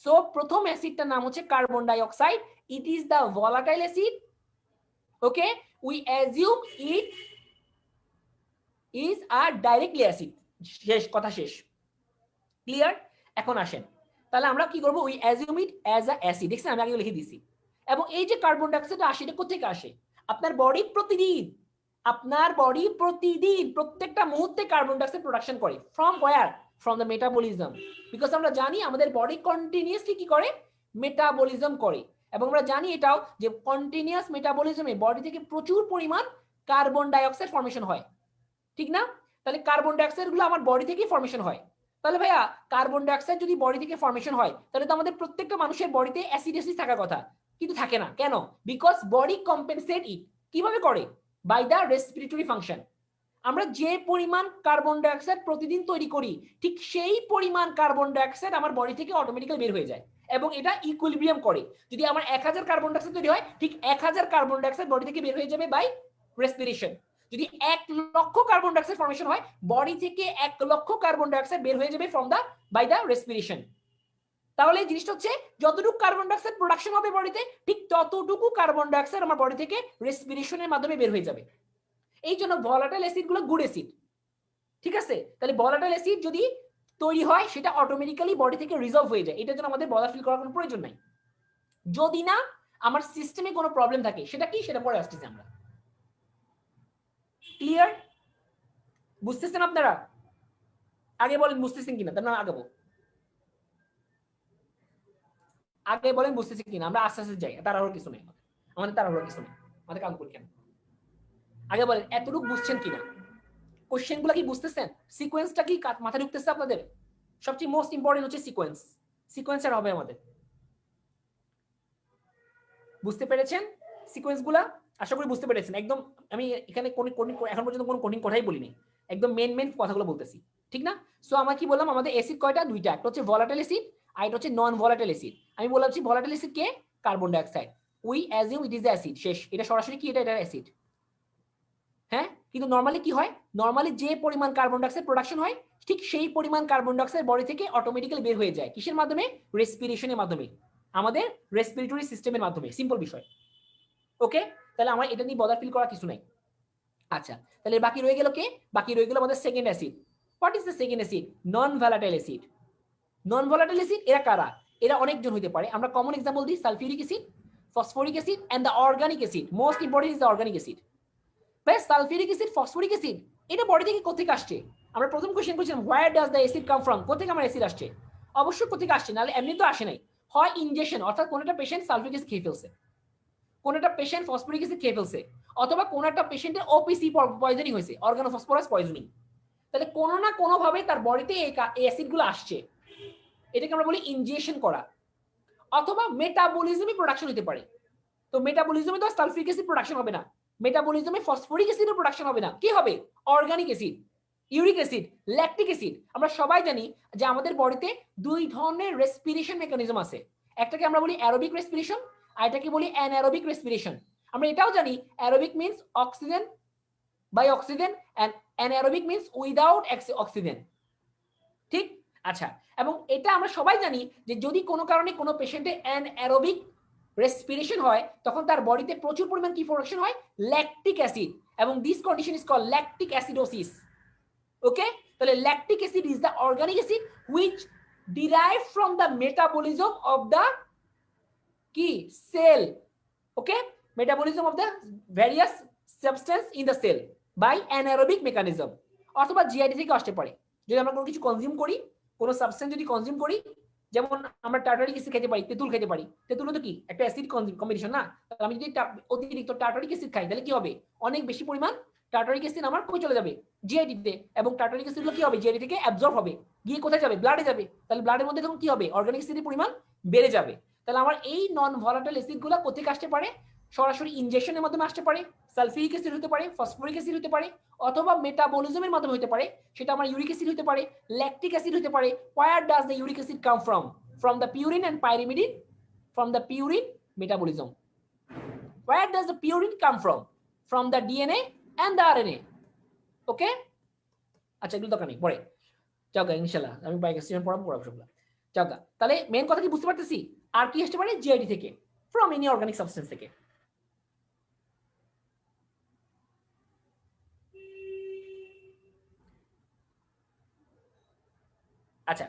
Speaker 1: সো প্রথম অ্যাসিডটার নাম হচ্ছে carbon die oxide, it is the volatile acid. Okay, we assume it is a directly acid. শেষ, কথা শেষ, ক্লিয়ার? এখন আসেন তাহলে আমরা কি করব, we assume it as a acid. দেখছেন আমি আগে লিখে দিছি। এবং এই যে কার্বন ডাই অক্সাইড আসে এটা কোথা থেকে আসে? আপনার বডি প্রতিদিন, আপনার বডি প্রতিদিন প্রত্যেকটা মুহূর্তে কার্বন ডাই অক্সাইড প্রোডাকশন করে। From where? From the metabolism. Because আমরা জানি আমাদের বডি কন্টিনিউয়াসলি কি করে, মেটাবলিজম করে। এবং আমরা জানি এটাও যে কন্টিনিউয়াস মেটাবলিজমে বডি থেকে প্রচুর পরিমাণ কার্বন ডাই অক্সাইড ফর্মেশন হয়, ঠিক না? তাহলে কার্বন ডাই অক্সাইড গুলো আমার বডি থেকেই ফর্মেশন হয়। তাহলে ভাইয়া কার্বন ডাই অক্সাইড যদি বডি থেকে ফর্মেশন হয় তাহলে তো আমাদের প্রত্যেকটা মানুষের বডিতে অ্যাসিডোসিস থাকার কথা, কিন্তু থাকে না কেন? Because body compensate it. কিভাবে করে? By the respiratory function. আমরা যে পরিমাণ কার্বন ডাই অক্সাইড প্রতিদিন তৈরি করি ঠিক সেই পরিমাণ কার্বন ডাই অক্সাইড আমার বডি থেকে অটোমেটিক্যালি বের হয়ে যায়, এবং এটা ইকুইলিব্রিয়াম করে। যদি আমার 1000 কার্বন ডাই অক্সাইড তৈরি হয় ঠিক 1000 কার্বন ডাই অক্সাইড বডি থেকে বের হয়ে যাবে বাই রেসপিরেশন। যদি 1,00,000 কার্বন ডাই অক্সাইড ফর্মেশন হয় বডি থেকে 1,00,000 কার্বন ডাই অক্সাইড বের হয়ে যাবে from the by the respiration. তাহলে এই জিনিসটা হচ্ছে যতটুকু কার্বন ডাই অক্সাইড প্রোডাকশন হবে বডিতে ঠিক ততটুকু কার্বন ডাই অক্সাইড আমার বডি থেকে রেসপিরেশনের মাধ্যমে বের হয়ে যাবে। এই জন্য ভোলাটাইল অ্যাসিড গুলো গুড অ্যাসিড, ঠিক আছে? তাহলে ভোলাটাইল অ্যাসিড যদি তৈরি হয় সেটা অটোমেটিক্যালি বডি থেকে রিজলভ হয়ে যায়, এটার জন্য আমাদের বলা ফিল করার কোনো প্রয়োজন নাই। যদি না আমার সিস্টেমে কোনো প্রবলেম থাকে, সেটা কি সেটা পরে আসতেছি আমরা। ক্লিয়ার? বুঝতেছেন আপনারা? আগে বলেন বুঝতেছেন কিনা, তার না আগাবো? আগে বলেন বুঝতেছেন কিনা, আমরা আস্তে আস্তে যাই, তাড়াহুড়ো কিছু নেই আমাদের তাড়াহুড়ো কিছু নেই, আমাদের কাম করি কেন? আগে বলেন এতটুকু বুঝছেন কিনা, কোশ্চেন গুলা কি বুঝতেছেন, সিকোয়েন্সটা কি মাথায় ঢুকতেছে আপনাদের? সবচেয়ে মোস্ট ইম্পর্টেন্ট হচ্ছে সিকোয়েন্স, সিকোয়েন্সটা হবে আমাদের। বুঝতে পেরেছেন সিকোয়েন্স গুলা? আশা করি বুঝতে পেরেছেন একদম। আমি এখানে এখন পর্যন্ত কোনো কঠিন কথাই বলিনি, একদম মেন কথাগুলো বলতেছি, ঠিক না? সো আমরা কি বললাম, আমাদের অ্যাসিড কয়টা? দুইটা, একটা হচ্ছে ভোলাটাইল অ্যাসিড আর এটা হচ্ছে নন ভোলাটাইল অ্যাসিড। আমি বললাম ভোলাটাইল অ্যাসিড কে? কার্বন ডাই অক্সাইড। We assume it is acid. শেষ, এটা সরাসরি কি, এটা অ্যাসিড। হ্যাঁ, কিন্তু নরমালি কি হয়, নরমালি যে পরিমাণ কার্বন ডাই অক্সাইড প্রোডাকশন হয় ঠিক সেই পরিমাণ কার্বন ডাই অক্সাইড বডি থেকে অটোমেটিক্যালি বের হয়ে যায় কিসের মাধ্যমে? রেসপিরেশনের মাধ্যমে, আমাদের রেসপিরেটরি সিস্টেমের মাধ্যমে। সিম্পল বিষয়। ওকে, তাহলে আমার এটা নিয়ে বদার ফিল করা কিছু নাই। আচ্ছা, তাহলে বাকি রয়ে গেল কে? বাকি রয়ে গেল আমাদের second acid. What is the second acid? Non volatile acid. Non volatile acid এরা কারা? এরা অনেকজন হইতে পারে। আমরা কমন এক্সাম্পল দিই, sulphuric acid, phosphoric acid and the organic acid. Most important is the organic acid. ভাই সালফিউরিক অ্যাসিড, ফসফরিক অ্যাসিড এটা বডি থেকে কোথেকে আসছে? আমরা প্রথম কোশ্চেন করেছিলাম where does the acid come from, কোথেকে আমার অ্যাসিড আসছে? অবশ্যই কোথেকে আসছে, নাহলে এমনি তো আসে নাই। হয় ইনজেকশন, অর্থাৎ কোন একটা পেশেন্ট সালফিউরিক অ্যাসিড খেয়ে ফেলছে, কোন একটা পেশেন্ট ফসফরিক অ্যাসিড খেয়ে ফেলছে, অথবা কোন একটা পেশেন্টের ওপিসি পয়জনিং হয়েছে, অর্গানোফসফরাস পয়জনিং। তাহলে কোনো না কোনো ভাবে তার বডিতে এই অ্যাসিডগুলো আসছে, এটাকে আমরা বলি ইনজেকশন করা, অথবা মেটাবলিজমই প্রোডাকশন হতে পারে। তো মেটাবলিজমে তো সালফিউরিক অ্যাসিড প্রোডাকশন হবে না, মেটাবলিজমে ফসফরিক অ্যাসিডের প্রোডাকশন হবে না, কি হবে? Organic acid, uric acid, lactic acid. আমরা সবাই জানি যে আমাদের বডিতে দুই ধরনের রেসপিরেশন মেকানিজম আছে, একটাকে আমরা বলি অ্যারোবিক রেসপিরেশন আর এটাকে বলি অ্যানারোবিক রেসপিরেশন। আমরা এটাও জানি aerobic means oxygen by oxygen and anaerobic means without oxygen, ঠিক? আচ্ছা, এবং এটা আমরা সবাই জানি যে যদি কোনো কারণে কোনো পেশেন্টে অ্যানারোবিক রেসপিরেশন হয় তখন তার বডিতে প্রচুর পরিমাণ কি প্রোডাকশন হয়? ল্যাকটিক অ্যাসিড, এবং this condition is called lactic acidosis. Okay, তাহলে lactic acid is the organic acid which derived from the metabolism of the কি cell, okay, metabolism of the various substance in the cell by anaerobic mechanism। অথবা GID থেকে আসতে পারে, যদি আমরা কোনো কিছু কনজিউম করি, কোনো সাবস্টেন্স যদি কনজিউম করি, যেমন আমরা টার্টারিক অ্যাসিড খেতে পারি, তেঁতুল খেতে পারি, তেঁতুল তো কি একটা অ্যাসিড কম্বিনেশন না? আমি যদি অতিরিক্ত টার্টারিক অ্যাসিড খাই তাহলে কি হবে? অনেক বেশি পরিমাণ টার্টারিক অ্যাসিড আমার কই চলে যাবে? জিআইডি তে, এবং টার্টারিক অ্যাসিডগুলো কি হবে? জিআইডি থেকে অ্যাবজর্ব হবে, গিয়ে কোথায় যাবে? ব্লাডে যাবে। তাহলে ব্লাডের মধ্যে তখন কি হবে? অর্গানিক অ্যাসিডের পরিমাণ বেড়ে যাবে। তাহলে আমার এই নন ভলাটাইল অ্যাসিডগুলো কোথেকে আসতে পারে? সরাসরি ইনজেকশনের মাধ্যমে আসতে পারে, সালফিউরিক অ্যাসিড হতে পারে, ফসফরিক অ্যাসিড হতে পারে, অথবা মেটাবলিজমের মাধ্যমে হতে পারে, সেটা আমার ইউরিক অ্যাসিড হতে পারে, ল্যাকটিক অ্যাসিড হতে পারে। Where does the uric acid come from? From the purine and pyrimidine, from the purine metabolism. Where does the purine come from? From the DNA and the RNA. Okay? আচ্ছা, এগুলো দরকার নেই, পরে যাও গা, ইনশাআল্লাহ আমি বায়োকেমিস্ট্রি পড়াবো সবগুলো। যাও গা, তাহলে মেন কথা কি বুঝতে পারতেছি? আর কি আসতে পারে? জিআইডি থেকে, ফ্রম এনি অর্গানিক সাবস্টেন্স থেকে। আচ্ছা,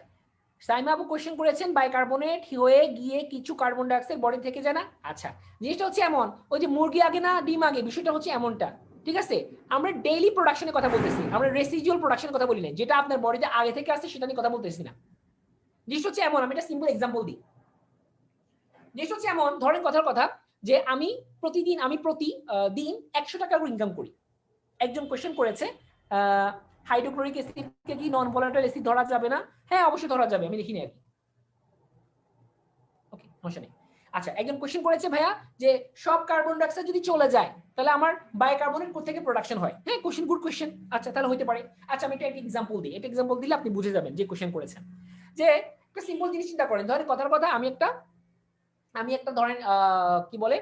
Speaker 1: সাইমা আপু কোশ্চেন করেছেন বাইকার্বনেট হয়ে গিয়ে কিছু কার্বন ডাইঅক্সাইড বডি থেকে যায় না? আচ্ছা, জিনিসটা হচ্ছে এমন, ওই যে মুরগি আগে না ডিম আগে, বিষয়টা হচ্ছে এমনটা, ঠিক আছে? আমরা ডেইলি প্রোডাকশনের কথা বলতেছি, আমরা রেসিডুয়াল প্রোডাকশনের কথা বলি না, যেটা আপনার বডিতে আগে থেকে আসছে সেটা নিয়ে কথা বলতেছি না। জিনিসটা হচ্ছে এমন, আমি একটা সিম্পল এক্সাম্পল দিই। জিনিসটা হচ্ছে এমন, ধরেন কথার কথা যে আমি প্রতি দিন 100 টাকা করে ইনকাম করি। একজন কোশ্চেন করেছে হাইড্রোক্লোরিক অ্যাসিডকে কি নন ভলাটাইল অ্যাসিড ধরা যাবে না? হ্যাঁ, অবশ্যই ধরা যাবে, আমি লিখিনি আর কি। ওকে, সমস্যা নেই। আচ্ছা, একজন কোশ্চেন করেছে ভাইয়া যে সব কার্বন ডাইঅক্সাইড যদি চলে যায় তাহলে আমার বায়োকার্বনেট কোথা থেকে প্রোডাকশন হয়? হ্যাঁ, কোশ্চেন, গুড কোশ্চেন। আচ্ছা, তাহলে হতে পারে। আচ্ছা, আমি একটা এক্সাম্পল দিই, এটা এক্সাম্পল দিলে আপনি বুঝে যাবেন যে কোশ্চেন করেছেন। যে একটা সিম্পল জিনিস চিন্তা করেন, ধরেন কথার কথা আমি একটা ধরেন কি বলে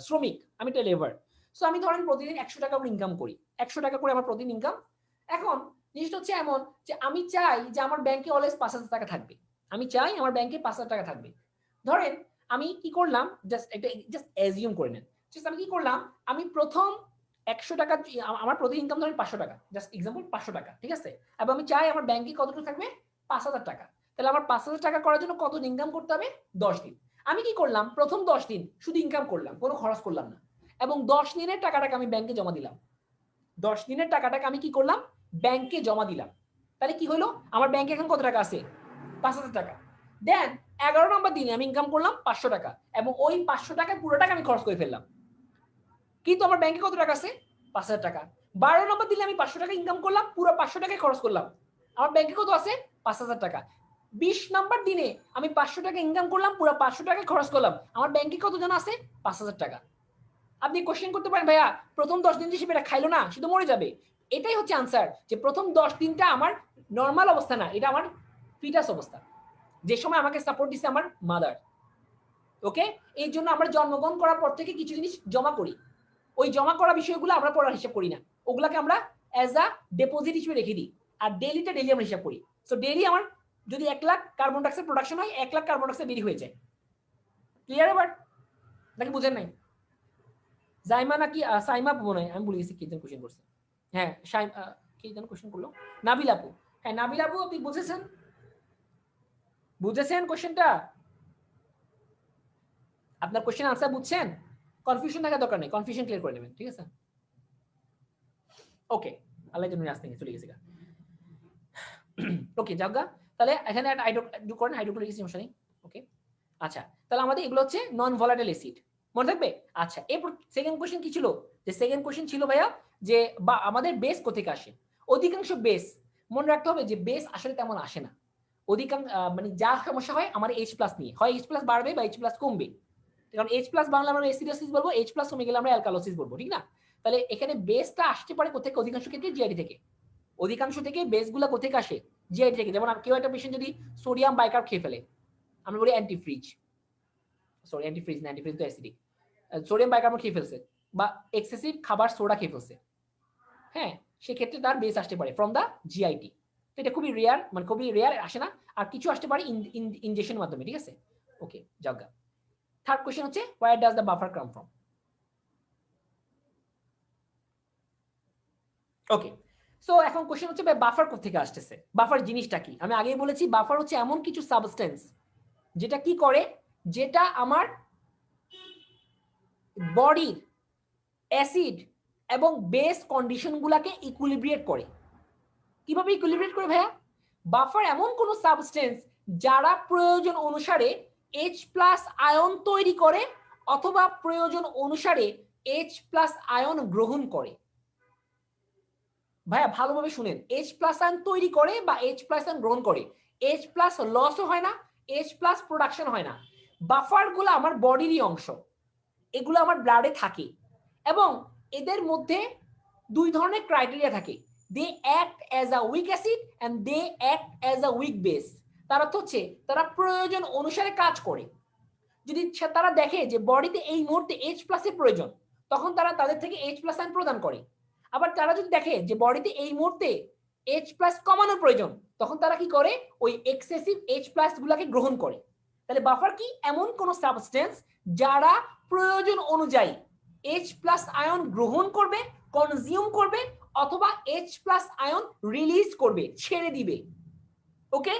Speaker 1: শ্রমিক, আমি একটা লেবার। সো আমি ধরেন প্রতিদিন 100 টাকা করে ইনকাম করি, 100 টাকা করে আমার প্রতিদিন ইনকাম। এখন জিনিসটা হচ্ছে এমন যে আমি চাই যে আমার ব্যাংকে অলওয়েজ 5,000 টাকা থাকবে, আমি চাই আমার ব্যাংকে 5,000 টাকা থাকবে। ধরেন আমি কি করলাম, জাস্ট অ্যাজিউম করে নেন, জাস্ট আমি কি করলাম, আমি প্রথম 100 টাকা, আমার প্রতি ইনকাম ধরেন 500 টাকা, জাস্ট এক্সাম্পল 500 টাকা, ঠিক আছে? এবং আমি চাই আমার ব্যাংকে কতটুকু থাকবে? 5,000 টাকা। তাহলে আমার 5,000 টাকা করার জন্য কত ইনকাম করতে হবে? 10 দিন। আমি কি করলাম, প্রথম 10 দিন শুধু ইনকাম করলাম, কোনো খরচ করলাম না, এবং 10 দিনের টাকাটাকে আমি ব্যাংকে জমা দিলাম। 10 দিনের টাকাটাকে আমি কি করলাম? ব্যাংকে জমা দিলাম। তাহলে কি হলো? আমার ব্যাংকে এখন কত টাকা আছে? 5,000 টাকা। দেন 11 নম্বর দিনে আমি ইনকাম করলাম 500 টাকা, এবং ওই 500 টাকা পুরো টাকা আমি খরচ করে ফেললাম, কিন্তু আমার ব্যাংকে কত টাকা আছে? 5,000 টাকা। 12 নম্বর দিনে আমি 500 টাকা ইনকাম করলাম, পুরো 500 টাকায় খরচ করলাম, আমার ব্যাংকে কত আছে? 5,000 টাকা। 20 নম্বর দিনে আমি 500 টাকা ইনকাম করলাম, পুরো 500 টাকা খরচ করলাম, আমার ব্যাংকে কত জন আছে? 5,000 টাকা। আপনি কোশ্চেন করতে পারেন ভাইয়া প্রথম 10 দিন যে সে এটা খাইলো না, শুধু মরে যাবে। এটাই হচ্ছে আনসার, যে প্রথম 10 দিনটা আমার নরমাল অবস্থা না, এটা আমার ফিটাস অবস্থা, যে সময় আমাকে সাপোর্ট দিচ্ছে আমার মাদার। ওকে, এই জন্য আমরা জন্মগ্রহণ করার পর থেকে কিছু জিনিস জমা করি, ওই জমা করা বিষয়গুলো আমরা পড়ার হিসাব করি না, ওগুলাকে আমরা অ্যাজ আ ডিপোজিট হিসেবে রেখে দিই, আর ডেইলিটা ডেইলি আমরা হিসাব করি। সো ডেইলি আমার যদি 1 লাখ কার্বন ডাইঅক্সাইড প্রোডাকশন হয়, 1 লাখ কার্বন ডাইঅক্সাইড বেরিয়ে হয়ে যায়। ক্লিয়ার? এবার নাকি বুঝেন নাই? জাইমা নাকি সাইমা মনে হয়, আমি ভুলে গেছি কি জন কোশ্চেন করছে। হ্যাঁ, কি জন কোশ্চেন করলো? নাবিল আপু। হ্যাঁ, নাবিল আপু, আপনি বুঝেছেন কোশ্চেনটা? আপনার কোশ্চেন আনসার বুঝছেন? কনফিউশন থাকার দরকার নেই, কনফিউশন ক্লিয়ার করে নেবেন, ঠিক আছে? ওকে, আল্লাহ জন্য আসতে চলে গেছে। ওকে, যাও গা, তাহলে এখানে একটা হাইড্রোক্লোরিক অ্যাসিড সমস্যা নেই। ওকে, আচ্ছা, তাহলে আমাদের এগুলো হচ্ছে নন ভলাটাইল অ্যাসিড, মনে থাকবে? আচ্ছা, এরপর সেকেন্ড কোশ্চেন কি ছিল? যে সেকেন্ড কোশ্চেন ছিল ভাইয়া যে বা আমাদের বেস কোথেকে আসে? অধিকাংশ বেস, মনে রাখতে হবে যে বেস আসলে তেমন আসে না। অধিকাংশ মানে যা সমস্যা হয় আমার H+ নিয়ে, হয় H+ বাড়বে বা H+ কমবে, কারণ H প্লাস বাংলা আমরা অ্যাসিডোসিস বলবো, H প্লাস কমে গেলে আমরা অ্যালকালোসিস বলবো, ঠিক না? তাহলে এখানে বেসটা আসতে পারে কোথেকে? অধিকাংশ ক্ষেত্রে জিআইডি থেকে। অধিকাংশ থেকে বেসগুলো কোথেকে আসে? জিআইডি থেকে। যেমন কেউ একটা পেশেন্ট যদি সোডিয়াম বাইকার্ব খেয়ে ফেলে, আমরা বলি অ্যান্টিফ্রিজ, সরি অ্যান্টিফ্রিজ না, অ্যান্টিফ্রিজ তো অ্যাসিডিক, সোডিয়াম বাইকার্বনেট খেয়ে ফেলছে বা এক্সেসিভ খাবার সোডা খেয়ে ফেলছে, হ্যাঁ, সেক্ষেত্রে তার বেস আসতে পারে ফ্রম দা জিআইটি। তো এটা খুবই রেয়ার, মানে খুবই রেয়ার আসে না, আর কিছু আসতে পারে ইনজেকশনের মাধ্যমে, ঠিক আছে? ওকে, জায়গা। থার্ড কোশ্চেন হচ্ছে where does the buffer come from? Okay, so এখন কোশ্চেন হচ্ছে ভাই বাফার কোথা থেকে আসতেছে? বাফার জিনিসটা কি? আমি আগেই বলেছি বাফার হচ্ছে এমন কিছু সাবস্টেন্স যেটা কি করে, যেটা আমার বডির অ্যাসিড এবং বেস কন্ডিশনগুলোকে ইকুইলিব্রিয়েট করে। কিভাবে ইকুইলিব্রিয়েট করে ভাইয়া? বাফার এমন কোন সাবস্টেন্স যারা প্রয়োজন অনুসারে H প্লাস আয়ন তৈরি করে অথবা প্রয়োজন অনুসারে H প্লাস আয়ন গ্রহণ করে। ভাইয়া ভালোভাবে শুনেন, H প্লাস আয়ন তৈরি করে বা H প্লাস আয়ন গ্রহণ করে, H প্লাস লসও হয় না, H প্লাস প্রোডাকশন হয় না। বাফারগুলো আমার বডিরই অংশ, এগুলো আমার ব্লাডে থাকে এবং এদের মধ্যে দুই ধরনের ক্রাইটেরিয়া থাকে। They act as a weak acid and they act as a weak base. তার অর্থ হচ্ছে তারা প্রয়োজন অনুসারে কাজ করে। যদি তারা দেখে যে বডিতে এই মুহূর্তে H প্লাসের প্রয়োজন, তখন তারা তাদের থেকে H প্লাস আয়ন প্রদান করে। আবার তারা যদি দেখে যে বডিতে এই মুহূর্তে H প্লাস কমানোর প্রয়োজন, তখন তারা কি করে? ওই এক্সেসিভ H প্লাস গুলাকে গ্রহণ করে। তাহলে বাফার কি? এমন কোন সাবস্টেন্স যারা প্রয়োজন অনুযায়ী H প্লাস আয়ন গ্রহণ করবে, কনজিউম করবে অথবা H প্লাস আয়ন রিলিজ করবে, ছেড়ে দিবে। ওকে,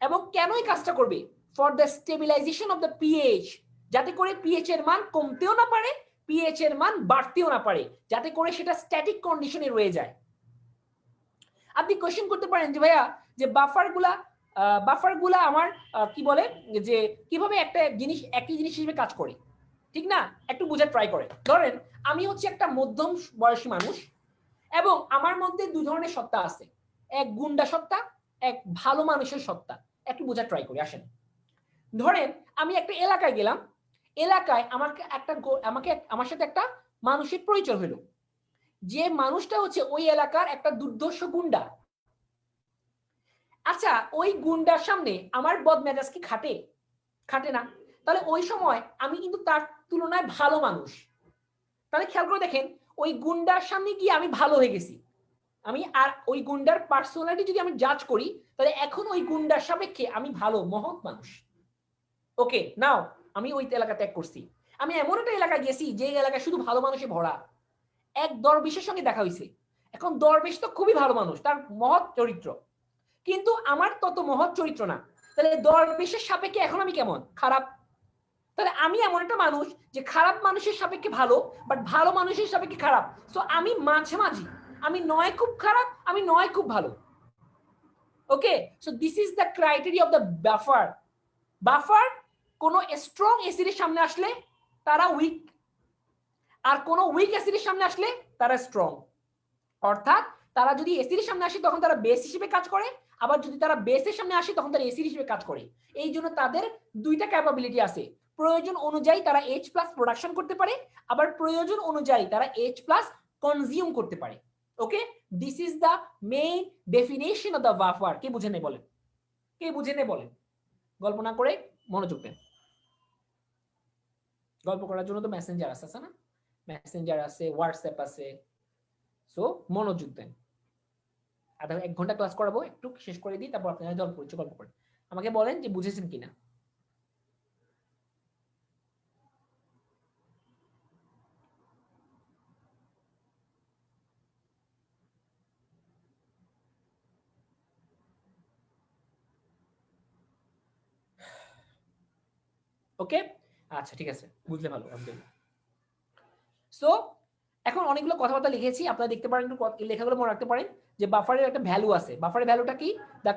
Speaker 1: এবং কেন এই কাজটা করবে? For the stabilisation of the pH, যাতে করে পিএইচ এর মান কমতেও না পারে, পিএইচ এর মান বাড়তেও না পারে, যাতে করে সেটা স্ট্যাটিক কন্ডিশনে রয়ে যায়। আপনি কোশ্চেন করতে পারেন যে ভাইয়া যে বাফারগুলা আমার কি বলে যে কিভাবে একটা জিনিস একই জিনিস হিসেবে কাজ করে, ঠিক না? একটু বোঝার ট্রাই করে। ধরেন আমি হচ্ছে একটা মধ্যম বয়সী মানুষ এবং আমার মধ্যে দুই ধরনের সত্তা আছে, এক গুন্ডা সত্তা, এক ভালো মানুষের সত্তা। একটু বোঝার ট্রাই করি, আসেন। ধরেন আমি একটা এলাকায় গেলাম, এলাকায় আমার সাথে একটা মানুষের পরিচয় হলো, যে মানুষটা হচ্ছে ওই এলাকার একটা দুর্ধর্ষ গুন্ডা। আচ্ছা, ওই গুন্ডার সামনে আমার বদমেজাজ কি খাটে? খাটে না। তাহলে ওই সময় আমি কিন্তু তার তুলনায় ভালো মানুষ। তাহলে খেয়াল করে দেখেন, ওই গুন্ডার সামনে গিয়ে আমি ভালো হয়ে গেছি। আমি আর ওই গুন্ডার পার্সোনালিটি যদি আমি জাজ করি, তাহলে এখন ওই গুন্ডার সাপেক্ষে আমি ভালো মহৎ মানুষ। ওকে, নাও আমি ওই এলাকা ত্যাগ করছি, আমি এমন একটা এলাকায় গেছি যে এলাকায় শুধু ভালো মানুষে ভরা। এক দরবেশের সঙ্গে দেখা হয়েছে। এখন দরবেশ তো খুবই ভালো মানুষ, তার মহৎ চরিত্র, কিন্তু আমার তত মহৎ চরিত্র না। তাহলে দরবেশের সাপেক্ষে এখন আমি কেমন? খারাপ। তাহলে আমি এমন একটা মানুষ যে খারাপ মানুষের সাপেক্ষে ভালো, বাট ভালো মানুষের সাপেক্ষে খারাপ। সো আমি মাঝামাঝি, আমি নয় খুব খারাপ, আমি নয় খুব ভালো। Okay, so this is the criteria of the buffer. Buffer কোন স্ট্রং অ্যাসিডের সামনে আসলে তারা উইক, আর কোন উইক অ্যাসিডের সামনে আসলে তারা স্ট্রং। অর্থাৎ তারা যদি অ্যাসিডের সামনে আসে তখন তারা বেস হিসেবে কাজ করে, আবার যদি তারা বেসের সামনে আসে তখন তারা অ্যাসিড হিসেবে কাজ করে। এই জন্য তাদের দুইটা ক্যাপাবিলিটি আছে। প্রয়োজন অনুযায়ী তারা H প্লাস প্রোডাকশন করতে পারে, আবার প্রয়োজন অনুযায়ী তারা H প্লাস কনজিউম করতে পারে। Okay, this is the main definition of the buffer. কে বুঝে নেই বলেন? কে বুঝে নেই বলেন? গল্প না করে মনোযোগ দেন। গল্প করার জন্য তো মেসেঞ্জার আছে না? মেসেঞ্জার আছে, হোয়াটসঅ্যাপ আছে। সো মনোযোগ দেন। আধা 1 ঘন্টা ক্লাস করাবো, একটু শেষ করে দিই, তারপর আপনারা গল্প করেন। আমাকে বলেন যে বুঝেছেন কিনা। ওকে, আচ্ছা ঠিক আছে, বুঝলে ভালো, আলহামদুলিল্লাহ। সো এখন অনেকগুলো কথাবার্তা লিখেছি, আপনারা দেখতে পারেন, লেখাগুলো মনে রাখতে পারেন যে বাফারের একটা ভ্যালু আছে। বাফারের ভ্যালুটা কি? The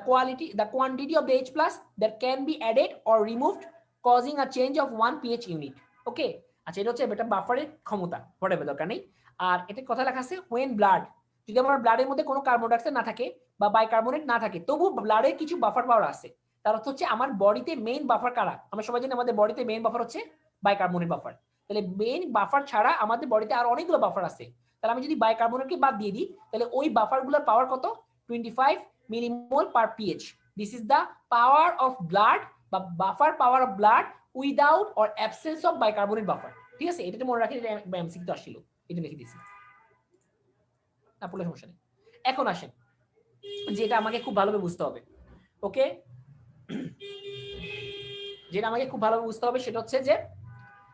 Speaker 1: quantity of the H plus that can be added or removed causing a change of 1 pH unit. Okay, আচ্ছা এটা হচ্ছে এটা বাফারের ক্ষমতা, হোয়াটএভার, দরকার নেই। আর এটা কথা লেখা আছে হোয়েন ব্লাড, যদি আমার ব্লাডের মধ্যে কোনো কার্বন ডাইঅক্সাইড না থাকে বা বাইকার্বনেট না থাকে, তবু ব্লাডে কিছু বাফার পাওয়ার আছে। তার অর্থ হচ্ছে আমার বডিতে মেইন বাফার কারা? আমরা সবাই জানি আমাদের বডিতে মেইন বাফার হচ্ছে বাইকার্বনেট বাফার। তাহলে মেইন বাফার ছাড়া আমাদের বডিতে আর অনেকগুলো বাফার আছে। তাহলে আমি যদি বাইকার্বনেটকে বাদ দিয়ে দিই তাহলে ওই বাফারগুলোর পাওয়ার কত 25 millimole per pH. This is the power of blood বা buffer power of blood without or absence of bicarbonate buffer. ঠিক আছে, এটা মনে রাখি, এমসিকিউ তো আসছিল, এটা লিখে দিয়েছি, না পড়লে সমস্যা নেই। এখন আসেন যেটা আমাকে খুব ভালোভাবে বুঝতে হবে, ওকে, যেটা আমাকে খুব ভালোভাবে বুঝতে হবে সেটা হচ্ছে যে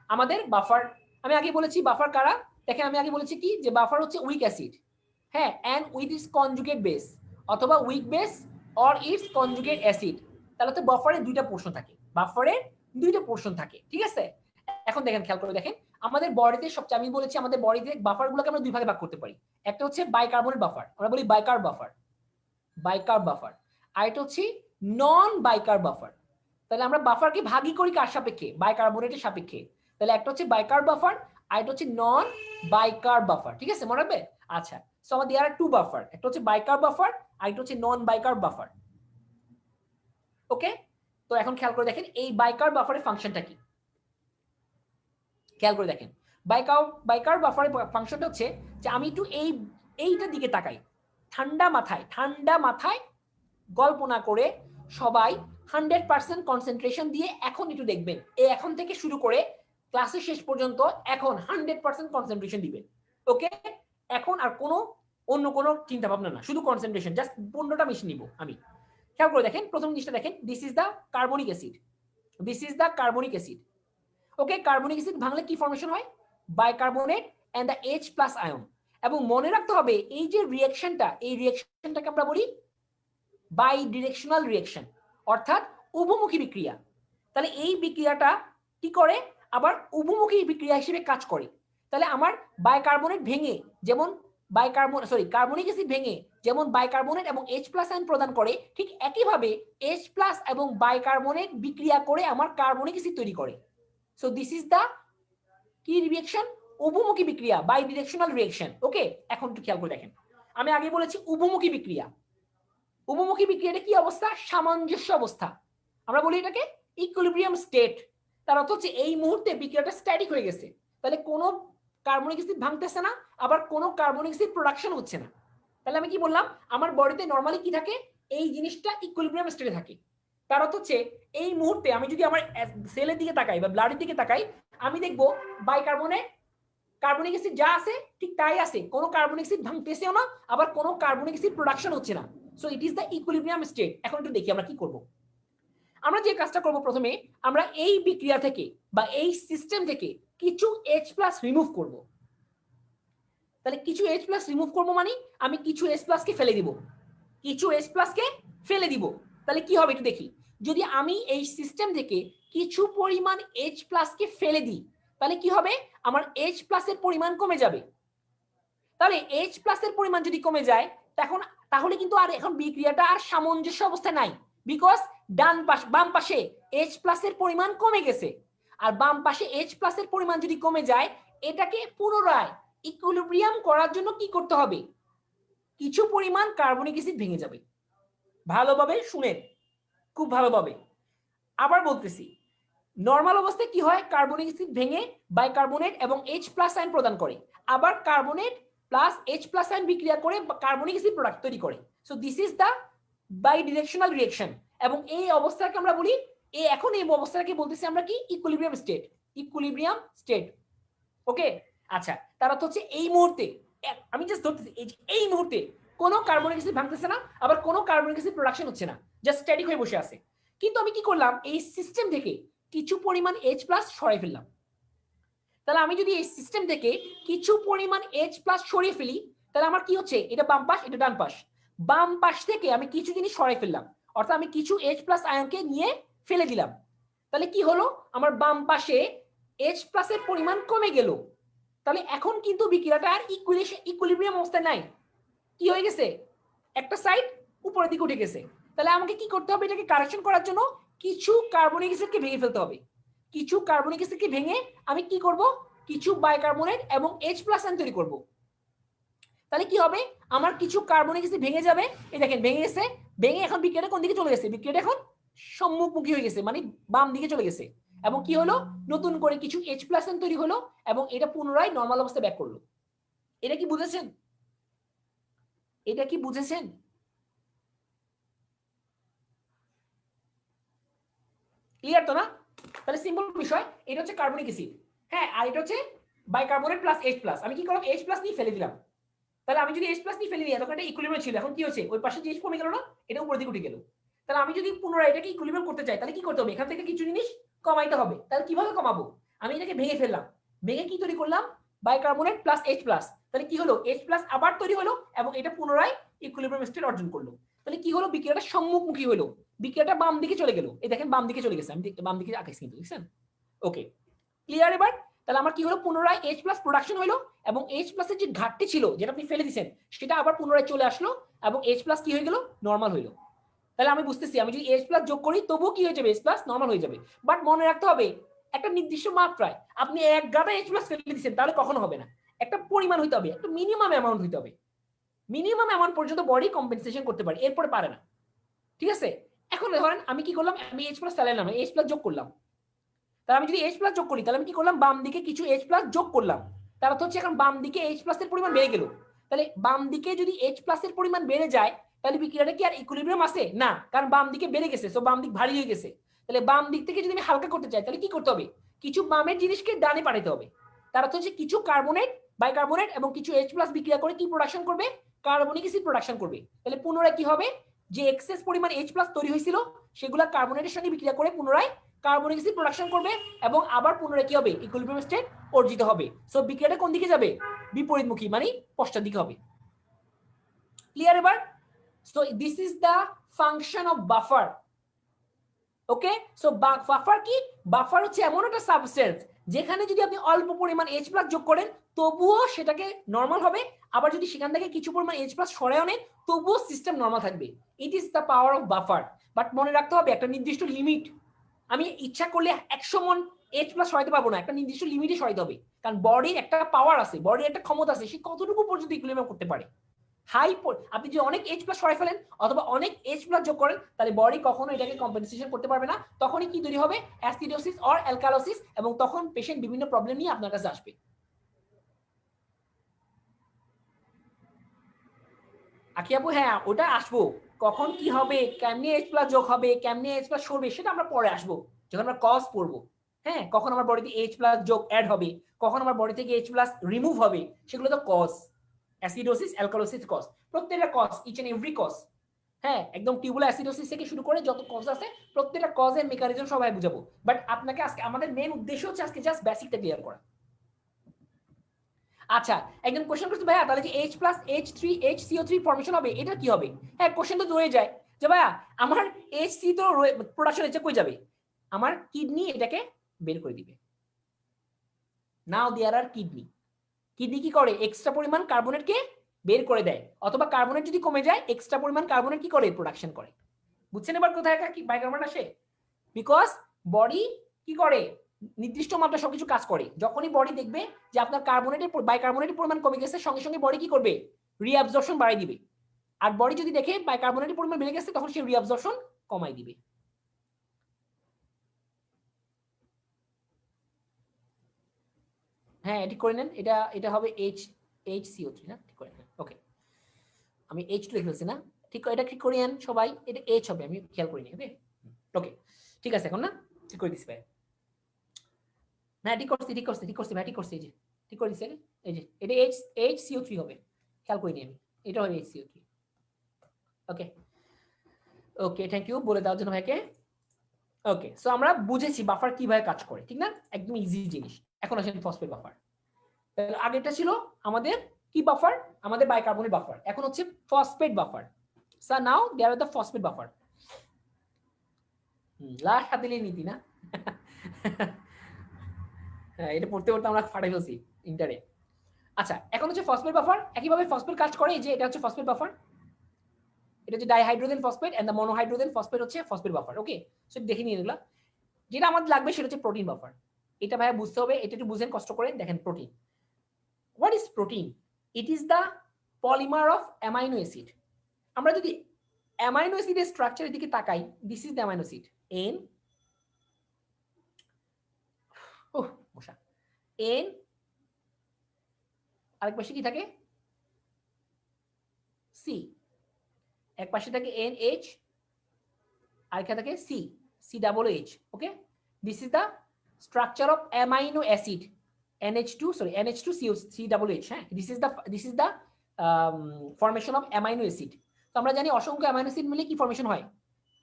Speaker 1: আমাদের বাফার, আমি আগে বলেছি বাফার কারা, দেখেন আমি আগে বলেছি কি যে বাফার হচ্ছে উইক অ্যাসিড, হ্যাঁ, and with its conjugate base অথবা weak base or its conjugate acid. তাহলে তো বাফারে দুইটা পোর্শন থাকে, বাফারে দুইটা পোর্শন থাকে, ঠিক আছে। এখন দেখেন, খেয়াল করে দেখেন, আমাদের বডিতে সবচেয়ে, আমি বলেছি আমাদের বডিতে বাফারগুলোকে আমরা দুই ভাগে ভাগ করতে পারি। একটা হচ্ছে বাইকার্বনেট বাফার, আমরা বলি বাইকার্ব বাফার, বাইকার্ব বাফার, আর এটা হচ্ছে নন বাইকার্ব বাফার। তাহলে আমরা বাফারকে ভাগই করি কার সাপেক্ষে, বাইকার্বনেটের সাপেক্ষে। তাহলে একটা হচ্ছে বাইকার্ব বাফার আর এটা হচ্ছে নন বাইকার্ব বাফার, ঠিক আছে, মনে রাখবে। আচ্ছা, সো আমাদের দেয়ার আর টু বাফার, একটা হচ্ছে বাইকার্ব বাফার আর এটা হচ্ছে নন বাইকার্ব বাফার, ওকে। তো এখন খেয়াল করে দেখেন এই বাইকার্ব বাফারের ফাংশনটা কি, খেয়াল করে দেখেন। বাইকার্ব বাফারের ফাংশনটা হচ্ছে যে আমি একটু এইটার দিকে তাকাই, ঠান্ডা মাথায় গল্প না করে সবাই 100% কনসেন্ট্রেশন দিয়ে এখন একটু দেখবেন, এই এখন থেকে শুরু করে ক্লাসের শেষ পর্যন্ত এখন 100% কনসেন্ট্রেশন দিবেন, ওকে। এখন আর অন্য কোনো চিন্তা ভাবনা না, শুধু কনসেন্ট্রেশন, জাস্ট 15টা মেশিন নিব আমি। খেয়াল করে দেখেন, প্রথম জিনিসটা দেখেন, this is the carbonic acid, this is the carbonic acid, okay. Carbonic acid ভাঙলে কি ফর্মেশন হয়, bicarbonate and the H+ ion. এবং মনে রাখতে হবে এই যে রিঅ্যাকশনটা, এই রিঅ্যাকশনটাকে আমরা বলি বাই ডিরেকশনাল রিঅ্যাকশন, অর্থাৎ উভমুখী বিক্রিয়া। তাহলে এই বিক্রিয়াটা কি করে, আবার উভমুখী বিক্রিয়া হিসেবে কাজ করে। তাহলে আমার বাইকার্বনেট ভেঙে যেমন কার্বনিক অ্যাসিড ভেঙে যেমন বাইকার্বনেট এবং H+ আয়ন প্রদান করে, ঠিক একইভাবে H+ এবং বাইকার্বনেট বিক্রিয়া করে আমার কার্বনিক অ্যাসিড তৈরি করে। সো দিস ইজ দ্য কি রিঅ্যাকশন, উভমুখী বিক্রিয়া, বাই ডিরেকশনাল রিঅ্যাকশন, ওকে। এখন একটু খেয়াল করে দেখেন, আমি আগে বলেছি উভমুখী বিক্রিয়া, উভমুখী বিক্রিয়াটা কি অবস্থা, সামঞ্জস্য অবস্থা, আমরা বলি এটাকে ইকুইলিব্রিয়াম স্টেট। তার অর্থ হচ্ছে এই মুহূর্তে বিক্রিয়াটা স্ট্যাটিক হয়ে গেছে, তাহলে কোনো কার্বনিক অ্যাসিড ভাঙতেছে না, আবার কোনো কার্বনিক অ্যাসিড প্রোডাকশন হচ্ছে না। তাহলে আমি কি বললাম, আমার বডিতে নরমালি কি থাকে, এই জিনিসটা ইকুইলিব্রিয়াম স্টেটে থাকে। তার অর্থ হচ্ছে এই মুহূর্তে আমি যদি আমার সেলের দিকে তাকাই বা ব্লাডের দিকে তাকাই, আমি দেখবো বাইকার্বনেট কার্বনিক অ্যাসিড যা আছে ঠিক তাই আছে, কোনো কার্বনিক অ্যাসিড ভাঙতেছেও না, আবার কোনো কার্বনিক অ্যাসিড প্রোডাকশন হচ্ছে না। So it is the equilibrium state. এখন একটু দেখি আমরা কি করব। আমরা যে কাজটা করব, প্রথমে আমরা এই বিক্রিয়া থেকে বা এই সিস্টেম থেকে কিছু H+ রিমুভ করব। তাহলে কিছু H+ রিমুভ করব মানে আমি কিছু H+ কে ফেলে দিব, কিছু H+ কে ফেলে দিব। তাহলে কি হবে একটু দেখি, যদি আমি এই সিস্টেম থেকে কিছু পরিমাণ H+ কে ফেলে দিই তাহলে কি হবে, আমার H+ এর পরিমাণ কমে যাবে। তাহলে H+ এর পরিমাণ যদি কমে যায় তাহলে কিন্তু আর এখন বিক্রিয়াটা আর সামঞ্জস্য অবস্থায় নাই, বিকজ বাম পাশে H+ এর পরিমাণ কমে গেছে, আর বাম পাশে H+ এর পরিমাণ যদি কমে যায়, এটাকে পুনরায় ইকুইলিব্রিয়াম করার জন্য কি করতে হবে, কিছু পরিমাণ কার্বনিক অ্যাসিড ভেঙে যাবে। ভালোভাবে শুনেন, খুব ভালোভাবে, আবার বলতেছি, নরমাল অবস্থায় কি হয়, কার্বনিক অ্যাসিড ভেঙে বাইকার্বনেট এবং H+ আয়ন প্রদান করে, আবার কার্বনেট প্লাস H+ আয়ন বিক্রিয়া করে কার্বনিক অ্যাসিড প্রোডাক্ট তৈরি করে। So this is the bidirectional reaction. এবং এই অবস্থাকে আমরা বলি, এখন এই অবস্থাটাকে বলতেছি আমরা কি, ইকুইলিব্রিয়াম স্টেট, ইকুইলিব্রিয়াম স্টেট, ওকে। আচ্ছা, তার অর্থ হচ্ছে এই মুহূর্তে, আমি জাস্ট ধরতেছি এই মুহূর্তে কোনো কার্বনিক অ্যাসিড ভাঙতেছে না, আবার কোনো কার্বনিক অ্যাসিড প্রোডাকশন হচ্ছে না, জাস্ট স্ট্যাটিক হয়ে বসে আছে। কিন্তু আমি কি করলাম, এই সিস্টেম থেকে কিছু পরিমাণ H+ সরাই ফেললাম। তাহলে আমি যদি এই সিস্টেম থেকে কিছু পরিমাণ H+ সরিয়ে ফেলি, তাহলে আমার কি হচ্ছে, এটা বাম পাশ এটা ডান পাশ, বাম পাশ থেকে আমি কিছু জিনিস সরাই ফেললাম, অর্থাৎ আমি কিছু H+ আয়নকে নিয়ে ফেলে দিলাম। তাহলে কি হলো, আমার বাম পাশে H+ এর পরিমাণ কমে গেল। তাহলে এখন কিন্তু বিক্রিয়াটা আর ইকুইলিব্রিয়াম অবস্থায় নাই, কি হয়ে গেছে, একটা সাইড উপরের দিকে উঠে গেছে। তাহলে আমাকে কি করতে হবে, এটাকে কারেকশন করার জন্য কিছু কার্বনিক অ্যাসিডকে ভেঙে ফেলতে হবে। কিছু কার্বনিক অ্যাসিডকে ভেঙে আমি কি করব, কিছু বাইকার্বনেট এবং H+ আয়ন তৈরি করব। তাহলে কি হবে, আমার কিছু কার্বনিক অ্যাসিড ভেঙে যাবে, এই দেখেন ভেঙে গেছে, ভেঙে এখন বিক্রিয়াটা কোন দিকে চলে গেছে, বিক্রিয়াটা এখন সম্মুখমুখী হয়ে গেছে, মানে বাম দিকে চলে গেছে। এবং কি হলো, নতুন করে কিছু H প্লাস এন তৈরি হলো এবং এটা পুনরায় নর্মাল অবস্থায় ব্যাক করলো। এটা কি বুঝেছেন? এটা কি বুঝেছেন? ক্লিয়ার তো না? তাহলে সিম্পল বিষয়, এটা হচ্ছে কার্বনিক অ্যাসিড। হ্যাঁ, আর এটা হচ্ছে বাইকার্বনেট প্লাস H প্লাস। আমি কি করলাম, H প্লাস নিয়ে ফেলে দিলাম। তাহলে আমি যদি H প্লাস নিয়ে ফেলে দিই, তখন এটা ইকুইলিব্রিয়াম ছিল, এখন কি হচ্ছে, ওই পাশে যে H কমে গেল না, এটা উপরের দিকে উঠে গেল। তাহলে আমি যদি পুনরায় এটাকে ইকুইলিব্রিয়াম করতে চাই, তাহলে কি করতে হবে, এখান থেকে কিছু জিনিস কমাইতে হবে। তাহলে কিভাবে কমাবো, আমি এটাকে ভেঙে ফেললাম, ভেঙে কি তৈরি করলাম, বাইকার্বনেট প্লাস H প্লাস। তাহলে কি হলো, H প্লাস আবার তৈরি হলো এবং এটা পুনরায় ইকুইলিব্রিয়াম স্টেট অর্জন করলো। তাহলে কি হলো, বিক্রিয়াটা সম্মুখমুখী হলো, বিক্রিয়াটা বাম দিকে চলে গেল। এই দেখেন বাম দিকে চলে গেছে, আমি বাম দিকে আঁকাইছি কিন্তু, দেখছেন? ওকে, ক্লিয়ার এবার? তাহলে আমার কি হলো, পুনরায় H প্লাস প্রোডাকশন হলো এবং H প্লাসের যে ঘাটতি ছিল, যেটা আপনি ফেলে দিয়েছেন, সেটা আবার পুনরায় চলে আসলো এবং H প্লাস কি হয়ে গেল, নরমাল হইলো। তাহলে আমি বুঝতেছি, আমি যদি H প্লাস যোগ করি তবুও কি হয়ে যাবে, H প্লাস নরমাল হয়ে যাবে। বাট মনে রাখতে হবে একটা নির্দিষ্ট মাত্রায়, আপনি এক গাদা H প্লাস ফেলে দিয়েছেন তাহলে কখনো হবে না, একটা পরিমাণ হইতে হবে, একটা মিনিমাম অ্যামাউন্ট হইতে হবে। মিনিমাম অ্যামাউন্ট পর্যন্ত বডি কম্পেনসেশন করতে পারে, এরপরে পারে না। ঠিক আছে? এখন ধরেন আমি কি করলাম, আমি H প্লাস ফেলাইলাম, H প্লাস যোগ করলাম। তাহলে আমি যদি H প্লাস যোগ করি, তাহলে আমি কি করলাম, বাম দিকে কিছু H প্লাস যোগ করলাম। তার অর্থ হচ্ছে এখন বাম দিকে H প্লাস এর পরিমাণ বেড়ে গেল। তাহলে বাম দিকে যদি H প্লাস এর পরিমাণ বেড়ে যায়, তাহলে বিক্রিয়াটা কি আর ইকুইলিব্রিয়াম আছে না, কারণ বাম দিকে বেড়ে গেছে, সো বাম দিক ভারী হয়ে গেছে। তাহলে বাম দিক থেকে যদি আমি হালকা করতে চাই, তাহলে কি করতে হবে, কিছু বামের জিনিসকে ডানে পাঠাতে হবে। তার অর্থ হচ্ছে কিছু কার্বনেট, বাইকার্বনেট এবং কিছু H প্লাস বিক্রিয়া করে কি প্রোডাকশন করবে, কার্বনিক অ্যাসিড প্রোডাকশন করবে। তাহলে পুনরায় কি হবে, যে এক্সেস পরিমাণ H প্লাস তৈরি হয়েছিল, সেগুলা কার্বনেটের সঙ্গে বিক্রিয়া করে পুনরায় কার্বনিক অ্যাসিড প্রোডাকশন করবে এবং আবার পুনরায় কি হবে, ইকুইলিব্রিয়াম স্টেট অর্জিত হবে। সো বিক্রিয়াটা কোন দিকে যাবে, বিপরীতমুখী, মানে পশ্চাৎ দিকে হবে। ক্লিয়ার এবার? So this is the function of buffer. Okay, so buffer কি, বাফার হচ্ছে এমন একটা সাবস্টেন্স যেখানে যদি আপনি অল্প পরিমাণ H প্লাস যোগ করেন তবুও সেটাকে নরমাল হবে, আবার যদি সেখান থেকে কিছু পরিমাণ H প্লাস সরায় আনেন তবুও সিস্টেম নরমাল থাকবে। ইট is the power of buffer. But মনে রাখতে হবে একটা নির্দিষ্ট লিমিট। আমি ইচ্ছা করলে 100 মন H প্লাস সরাইতে পারবো না, একটা নির্দিষ্ট লিমিটে সরাইতে হবে, কারণ বডির একটা পাওয়ার আছে, বডির একটা ক্ষমতা আছে, সে কতটুকু পর্যন্ত ইকুইলিব্রিয়াম করতে পারে। হাই, আপনি যদি অনেক H প্লাস সরাই ফেলেন অথবা অনেক H প্লাস যোগ করেন, তাহলে বডি কখনো এটাকে কম্পেনসেশন করতে পারবে না। তখনই কি তৈরি হবে, অ্যাসিডোসিস অর অ্যালকালোসিস, এবং তখন পেশেন্ট বিভিন্ন প্রবলেম নিয়ে আপনার কাছে আসবে। আকি আপু, হ্যাঁ ওটা আসবো, কখন কি হবে, কেমনে H প্লাস যোগ হবে, কেমনে H প্লাস সরবে, সেটা আমরা পরে আসবো যখন আমরা কজ পড়বো। হ্যাঁ, কখন আমার বডিতে H প্লাস যোগ অ্যাড হবে, কখন আমার বডি থেকে H প্লাস রিমুভ হবে, সেগুলো তো কজ। অ্যাসিডোসিস, অ্যালকালোসিস কজ, প্রত্যেকটা cause, each and every cause. হ্যাঁ, একদম টিউবুলার অ্যাসিডোসিস থেকে শুরু করে যত কজ আছে প্রত্যেকটা কজের মেকানিজম সবাই বুঝাবো। বাট আপনাকে আজকে আমাদের মেন উদ্দেশ্য হচ্ছে আজকে জাস্ট বেসিকটা ক্লিয়ার করা। আচ্ছা, একজন কোশ্চেন করছে, ভাইয়া তাহলে যে H plus H3 HCO3 formation হবে, এটা কি হবে? হ্যাঁ, কোশ্চেন তো রয়ে যায় যে ভাইয়া আমার HC তো প্রোডাকশন হচ্ছে, কই যাবে, আমার কিডনি এটাকে বের করে দিবে। নাও দেয়ার আর কিডনি, কিডনি কি করে, এক্সট্রা পরিমাণ কার্বনেটকে বের করে দেয়, অথবা কার্বনেট যদি কমে যায় এক্সট্রা পরিমাণ কার্বনেট কি করে, প্রোডাকশন করে। বুঝছেন এবার কোথায় কি বাইকার্বনেট আসে? বিকজ বডি কি করে, নির্দিষ্ট মাত্রা সবকিছু কাজ করে। যখনই বডি দেখবে যে আপনার কার্বনেটের বাইকার্বনেটের পরিমাণ কমে গেছে, সঙ্গে সঙ্গে বডি কি করবে, রিঅ্যাবজর্পশন বাড়াই দিবে। আর বডি যদি দেখে বাইকার্বনেটের পরিমাণ বেড়ে গেছে, তখন সে রিঅ্যাবজর্পশন কমাই দিবে। হ্যাঁ, এটি করে নেন, এটা এটা হবে HCO3 না, ঠিক করে নেন। ওকে, আমি H2 লিখে ফেলছি না, ঠিক, এটা ঠিক করে নেন সবাই, এটা H হবে, আমি খেয়াল করিনি। ওকে ওকে, ঠিক আছে, এখন না ঠিক করে দিছি ভাই। হ্যাঁ, ঠিক করছি ঠিক করছি ঠিক করছি ভাই, ঠিক করছি, এই যে ঠিক করে দিছি, এই যে এটা HCO3 হবে, খেয়াল করিনি আমি, এটা হবে HCO3। Okay okay, thank you বলে দেওয়ার জন্য ভাইকে। ওকে, সো আমরা বুঝেছি বাফার কিভাবে কাজ করে, ঠিক না, একদম ইজি জিনিস। এখন আসেন ফসফেট বাফার। আগেটা ছিল আমাদের কি বাফার, আমাদের বাইকার্বনেট বাফার, এখন হচ্ছে phosphate buffer. So now there are the phosphate buffer. Last হাতে নীতি না হ্যাঁ, এটা পড়তে পড়তে আমরা ফাটাই ফেলছি ইন্টারে। আচ্ছা, এখন হচ্ছে ফসফেট বাফার, একইভাবে ফসফেট কাজ করে, যে এটা হচ্ছে ফসফেট বাফার, এটা হচ্ছে dihydrogen phosphate and the monohydrogen phosphate হচ্ছে ফসফেট বাফার। ওকে, সো দেখে নিয়ে এগুলা, যেটা আমাদের লাগবে সেটা হচ্ছে প্রোটিন বাফার। এটা ভাইয়া বুঝতে হবে, এটা একটু বুঝেন কষ্ট করে। দেখেন protein, what is protein? It is the polymer of amino acid. আমরা যদি অ্যামাইনো অ্যাসিডের স্ট্রাকচারের দিকে তাকাই, this is the amino acid, N মশা, এন আরেক পাশে কি থাকে সি, এক পাশে থাকে এন এইচ, আরেকটা থাকে C, C double H. Okay, this is the structure of amino acid NH2, sorry NH2 C double H, হ্যাঁ, this is the formation of amino acid. তো আমরা জানি অসংখ্য অ্যামাইনো অ্যাসিড মিলে কি ফর্মেশন হয়,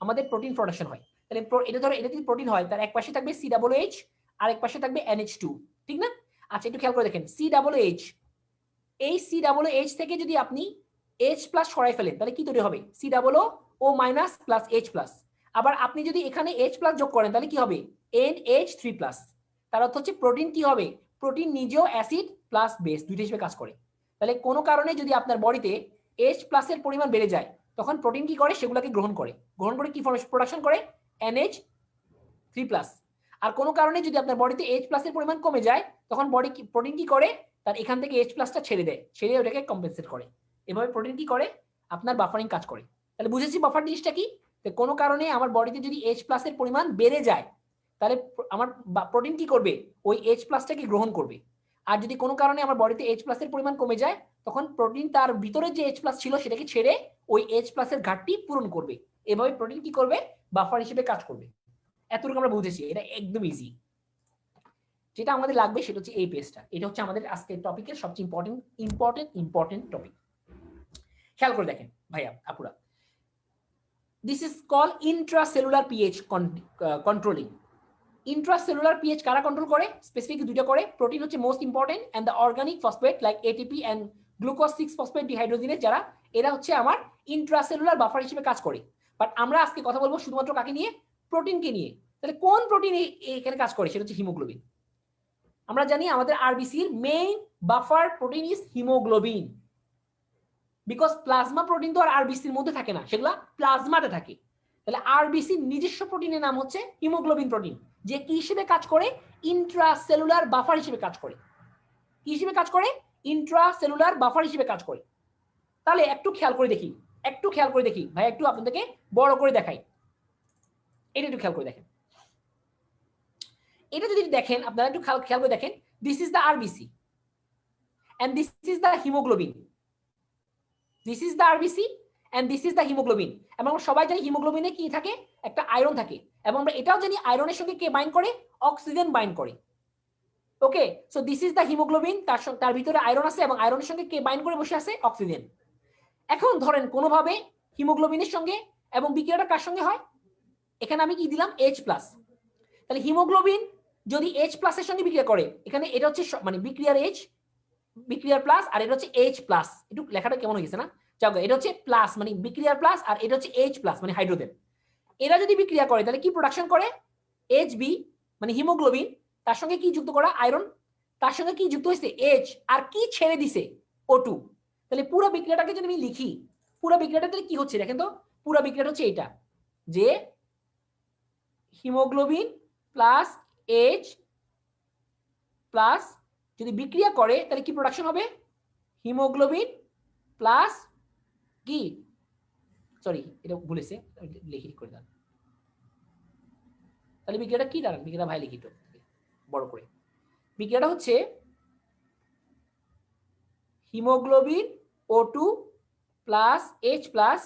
Speaker 1: আমাদের প্রোটিন প্রোডাকশন হয়। তাহলে এটা ধরো এটা যদি প্রোটিন হয় তার এক পাশে থাকবে C double H আর এক পাশে থাকবে NH2, ঠিক না? আচ্ছা একটু খেয়াল করে দেখেন, C double H, এই C double H থেকে যদি আপনি H প্লাস সরাই ফেলেন তাহলে কি তৈরি হবে, C double O minus plus H plus. আবার আপনি যদি এখানে H প্লাস যোগ করেন তাহলে কি হবে, NH3 প্লাস। তার অর্থ হচ্ছে প্রোটিন কি হবে, প্রোটিন নিজেও অ্যাসিড প্লাস বেস দুইটা হিসেবে কাজ করে। তাহলে কোনো কারণে যদি আপনার বডিতে H প্লাসের পরিমাণ বেড়ে যায় তখন প্রোটিন কি করে, সেগুলোকে গ্রহণ করে কি প্রোডাকশন করে, NH3 প্লাস। আর কোনো কারণে যদি আপনার বডিতে H প্লাসের পরিমাণ কমে যায় তখন প্রোটিন কি করে, তার এখান থেকে H প্লাসটা ছেড়ে দেয়, ছেড়ে ওটাকে কম্পেনসেট করে। এভাবে প্রোটিন কি করে, আপনার বাফারিং কাজ করে। তাহলে বুঝেছি বাফার জিনিসটা কি, কোনো কারণে আমার বডিতে যদি H প্লাসের পরিমাণ বেড়ে যায় তাহলে আমার প্রোটিন কি করবে, ওই H প্লাসটাকে গ্রহণ করবে। আর যদি কোনো কারণে আমার বডিতে H প্লাসের পরিমাণ কমে যায় তখন প্রোটিন তার ভিতরে যে H প্লাস ছিল সেটাকে ছেড়ে ওই H প্লাসের ঘাটতি পূরণ করবে। এভাবে প্রোটিন কি করবে, বাফার হিসেবে কাজ করবে। এতটুকু আমরা বুঝেছি, এটা একদম ইজি। যেটা আমাদের লাগবে সেটা হচ্ছে এই পেজটা, এটা হচ্ছে আমাদের আজকের টপিকের সবচেয়ে ইম্পর্টেন্ট টপিক। খেয়াল করে দেখেন ভাইয়া আপুরা, this is call intracellular pH controlling. Intracellular pH কারা কন্ট্রোল করে, স্পেসিফিক দুইটা করে, প্রোটিন হচ্ছে most important and the organic phosphate like ATP and glucose 6 phosphate dehydrogenase, যারা এরা হচ্ছে আমার ইন্ট্রাসেলুলার বাফার হিসেবে কাজ করে। বাট আমরা আজকে কথা বলবো শুধুমাত্র কাকে নিয়ে, প্রোটিনকে নিয়ে। তাহলে কোন প্রোটিন এখানে কাজ করে, সেটা হচ্ছে হিমোগ্লোবিন। আমরা জানি আমাদের আরবিসির main buffer protein is haemoglobin, because plasma protein তো আর আরবিসির মধ্যে থাকে না, সেগুলা প্লাজমাতে থাকে। তাহলে আরবিসির নিজস্ব প্রোটিনের নাম হচ্ছে হিমোগ্লোবিন প্রোটিন, যে কি হিসেবে কাজ করে, ইন্ট্রাসেলুলার বাফার হিসেবে কাজ করে। কি হিসেবে কাজ করে, ইন্ট্রাসেলুলার বাফার হিসেবে কাজ করে। তাহলে একটু খেয়াল করে দেখি ভাই, একটু আপনাদেরকে বড় করে দেখাই, এটা একটু খেয়াল করে দেখেন। এটা যদি দেখেন আপনারা একটু খেয়াল করে দেখেন, this is the RBC and this is the haemoglobin, this is the RBC and this is the haemoglobin. এবং আমরা সবাই জানি হিমোগ্লোবিনে কি থাকে, একটা আয়রন থাকে। এবং আমরা এটাও জানি আয়রনের সঙ্গে কে বাইন্ড করে, অক্সিজেন বাইন্ড করে। Okay, so this is the haemoglobin, তার ভিতরে আয়রন আছে এবং আয়রনের সঙ্গে কে বাইন্ড করে বসে আছে, অক্সিজেন। এখন ধরেন কোনোভাবে হিমোগ্লোবিনের সঙ্গে এবং বিক্রিয়াটা কার সঙ্গে হয়, এখানে আমি কি দিলাম, H প্লাস। তাহলে হিমোগ্লোবিন যদি H প্লাসের সঙ্গে বিক্রিয়া করে, এখানে এটা হচ্ছে মানে বিক্রিয়ার H, বিক্রিয়ার প্লাস, আর এটা হচ্ছে H প্লাস। একটু লেখাটা কেমন হয়ে গেছে না, যাও, এটা হচ্ছে প্লাস মানে বিক্রিয়ার প্লাস, আর এটা হচ্ছে H প্লাস মানে হাইড্রোজেন। এরা যদি বিক্রিয়া করে তাহলে কি প্রোডাকশন করে, HB মানে হিমোগ্লোবিন, তার সঙ্গে কি যুক্ত করা, আয়রন, তার সঙ্গে কি যুক্ত হয়েছে, H, আর কি ছেড়ে দিছে, O2। তাহলে পুরো বিক্রিয়াটাকে যদি আমি লিখি, পুরো বিক্রিয়াটা তাহলে কি হচ্ছে দেখেন তো, পুরো বিক্রিয়াটা হচ্ছে এটা, যে হিমোগ্লোবিন প্লাস H প্লাস যদি বিক্রিয়া করে তাহলে কি প্রোডাকশন হবে, হিমোগ্লোবিন প্লাস কি, সরি এটা ভুলেছে, লিখি করে দেন। তাহলে বিক্রিয়াটা কি দাঁড়ান, বিক্রিয়া ভাই লিখি তো বড় করে, বিক্রিয়াটা হচ্ছে haemoglobin O2 plus H plus,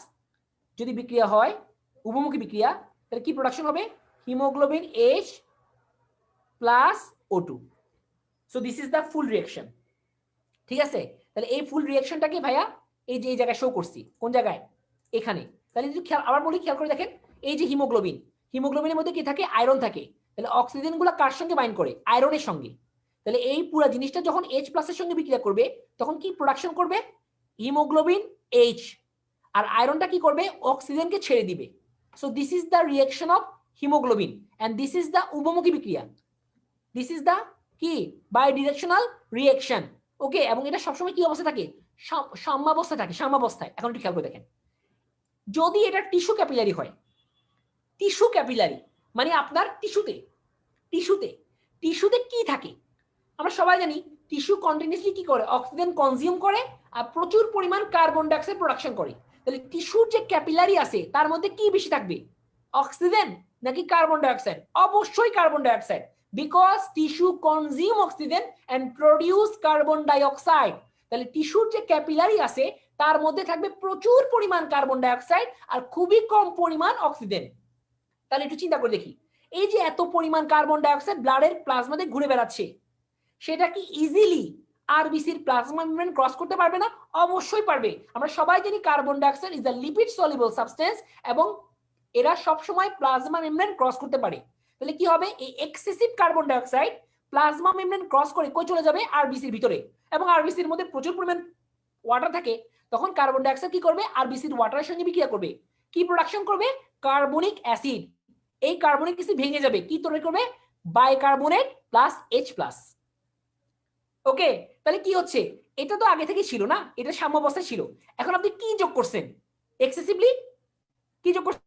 Speaker 1: যদি বিক্রিয়া হয় উভমুখী বিক্রিয়া তাহলে কি প্রোডাকশন হবে, haemoglobin H plus O2। So this is the full reaction, ঠিক আছে? তাহলে এই ফুল রিঅ্যাকশনটাকে ভাইয়া এই যে এই জায়গায় শো করছি, কোন জায়গায়, এখানে। তাহলে যদি আবার বলি, খেয়াল করে দেখেন, এই যে হিমোগ্লোবিন, হিমোগ্লোবিনের মধ্যে কি থাকে, আয়রন থাকে। তাহলে অক্সিজেন গুলো কার সঙ্গে বাইন্ড করে, আয়রনের সঙ্গে। তাহলে এই পুরো জিনিসটা যখন H প্লাসের সঙ্গে বিক্রিয়া করবে তখন কি প্রোডাকশন করবে, হিমোগ্লোবিন H, আর আয়রনটা কি করবে, অক্সিজেনকে ছেড়ে দিবে। So this is the reaction of haemoglobin and this is the উভমুখী বিক্রিয়া, দিস ইজ দ্য কি, বাই ডিরেকশনাল রিঅ্যাকশন। ওকে, এবং এটা সবসময় কি অবস্থা থাকে, সাম্যাবস্থায় থাকে, সাম্যাবস্থায়। এখন একটু খেয়াল করে দেখেন, যদি এটা টিস্যু ক্যাপিলারি হয়, টিস্যু ক্যাপিলারি মানে আপনার টিস্যুতে কি থাকে, আমরা সবাই জানি টিস্যু কন্টিনিউয়াসলি কি করে, অক্সিজেন কনজিউম করে আর প্রচুর পরিমাণ কার্বন ডাইঅক্সাইড প্রোডাকশন করে। তাহলে টিস্যুর যে ক্যাপিলারি আছে তার মধ্যে কি বেশি থাকবে, অক্সিজেন নাকি কার্বন ডাইঅক্সাইড? অবশ্যই carbon dioxide, because tissue consume oxygen and produce carbon dioxide. তাহলে টিস্যুর যে ক্যাপিলারি আছে তার মধ্যে থাকবে প্রচুর পরিমাণ কার্বন ডাইঅক্সাইড আর খুবই কম পরিমাণ অক্সিজেন। তাহলে একটু চিন্তা করে দেখি, এই যে এত পরিমাণ কার্বন ডাইঅক্সাইড ব্লাডের প্লাজমাতে ঘুরে বেড়াচ্ছে, সেটা কি ইজিলি আরবিসির প্লাজমা মেমব্রেন ক্রস করতে পারবে না? অবশ্যই পারবে। আমরা সবাই জানি carbon dioxide is a lipid soluble substance এবং এরা সব সময় প্লাজমা মেমব্রেন ক্রস করতে পারে। তাহলে কি হবে, এই excessive carbon dioxide plasma membrane cross করে কই চলে যাবে? আরবিসির ভিতরে। এবং আরবিসির মধ্যে প্রচুর পরিমাণ ওয়াটার থাকে, তখন কার্বন ডাইঅক্সাইড কি করবে? আরবিসির ওয়াটারের সঙ্গে বিক্রিয়া করবে, কি প্রোডাকশন করবে? Carbonic acid. এই কার্বনিক অ্যাসিড ভেঙে যাবে, কি তৈরি করবে? Bicarbonate plus H+। ওকে, তাহলে কি হচ্ছে? এটা তো আগে থেকে ছিল না, এটা সাম্যাবস্থায় ছিল। এখন আপনি কি যোগ করছেন? এক্সেসিভলি কি যোগ করছেন?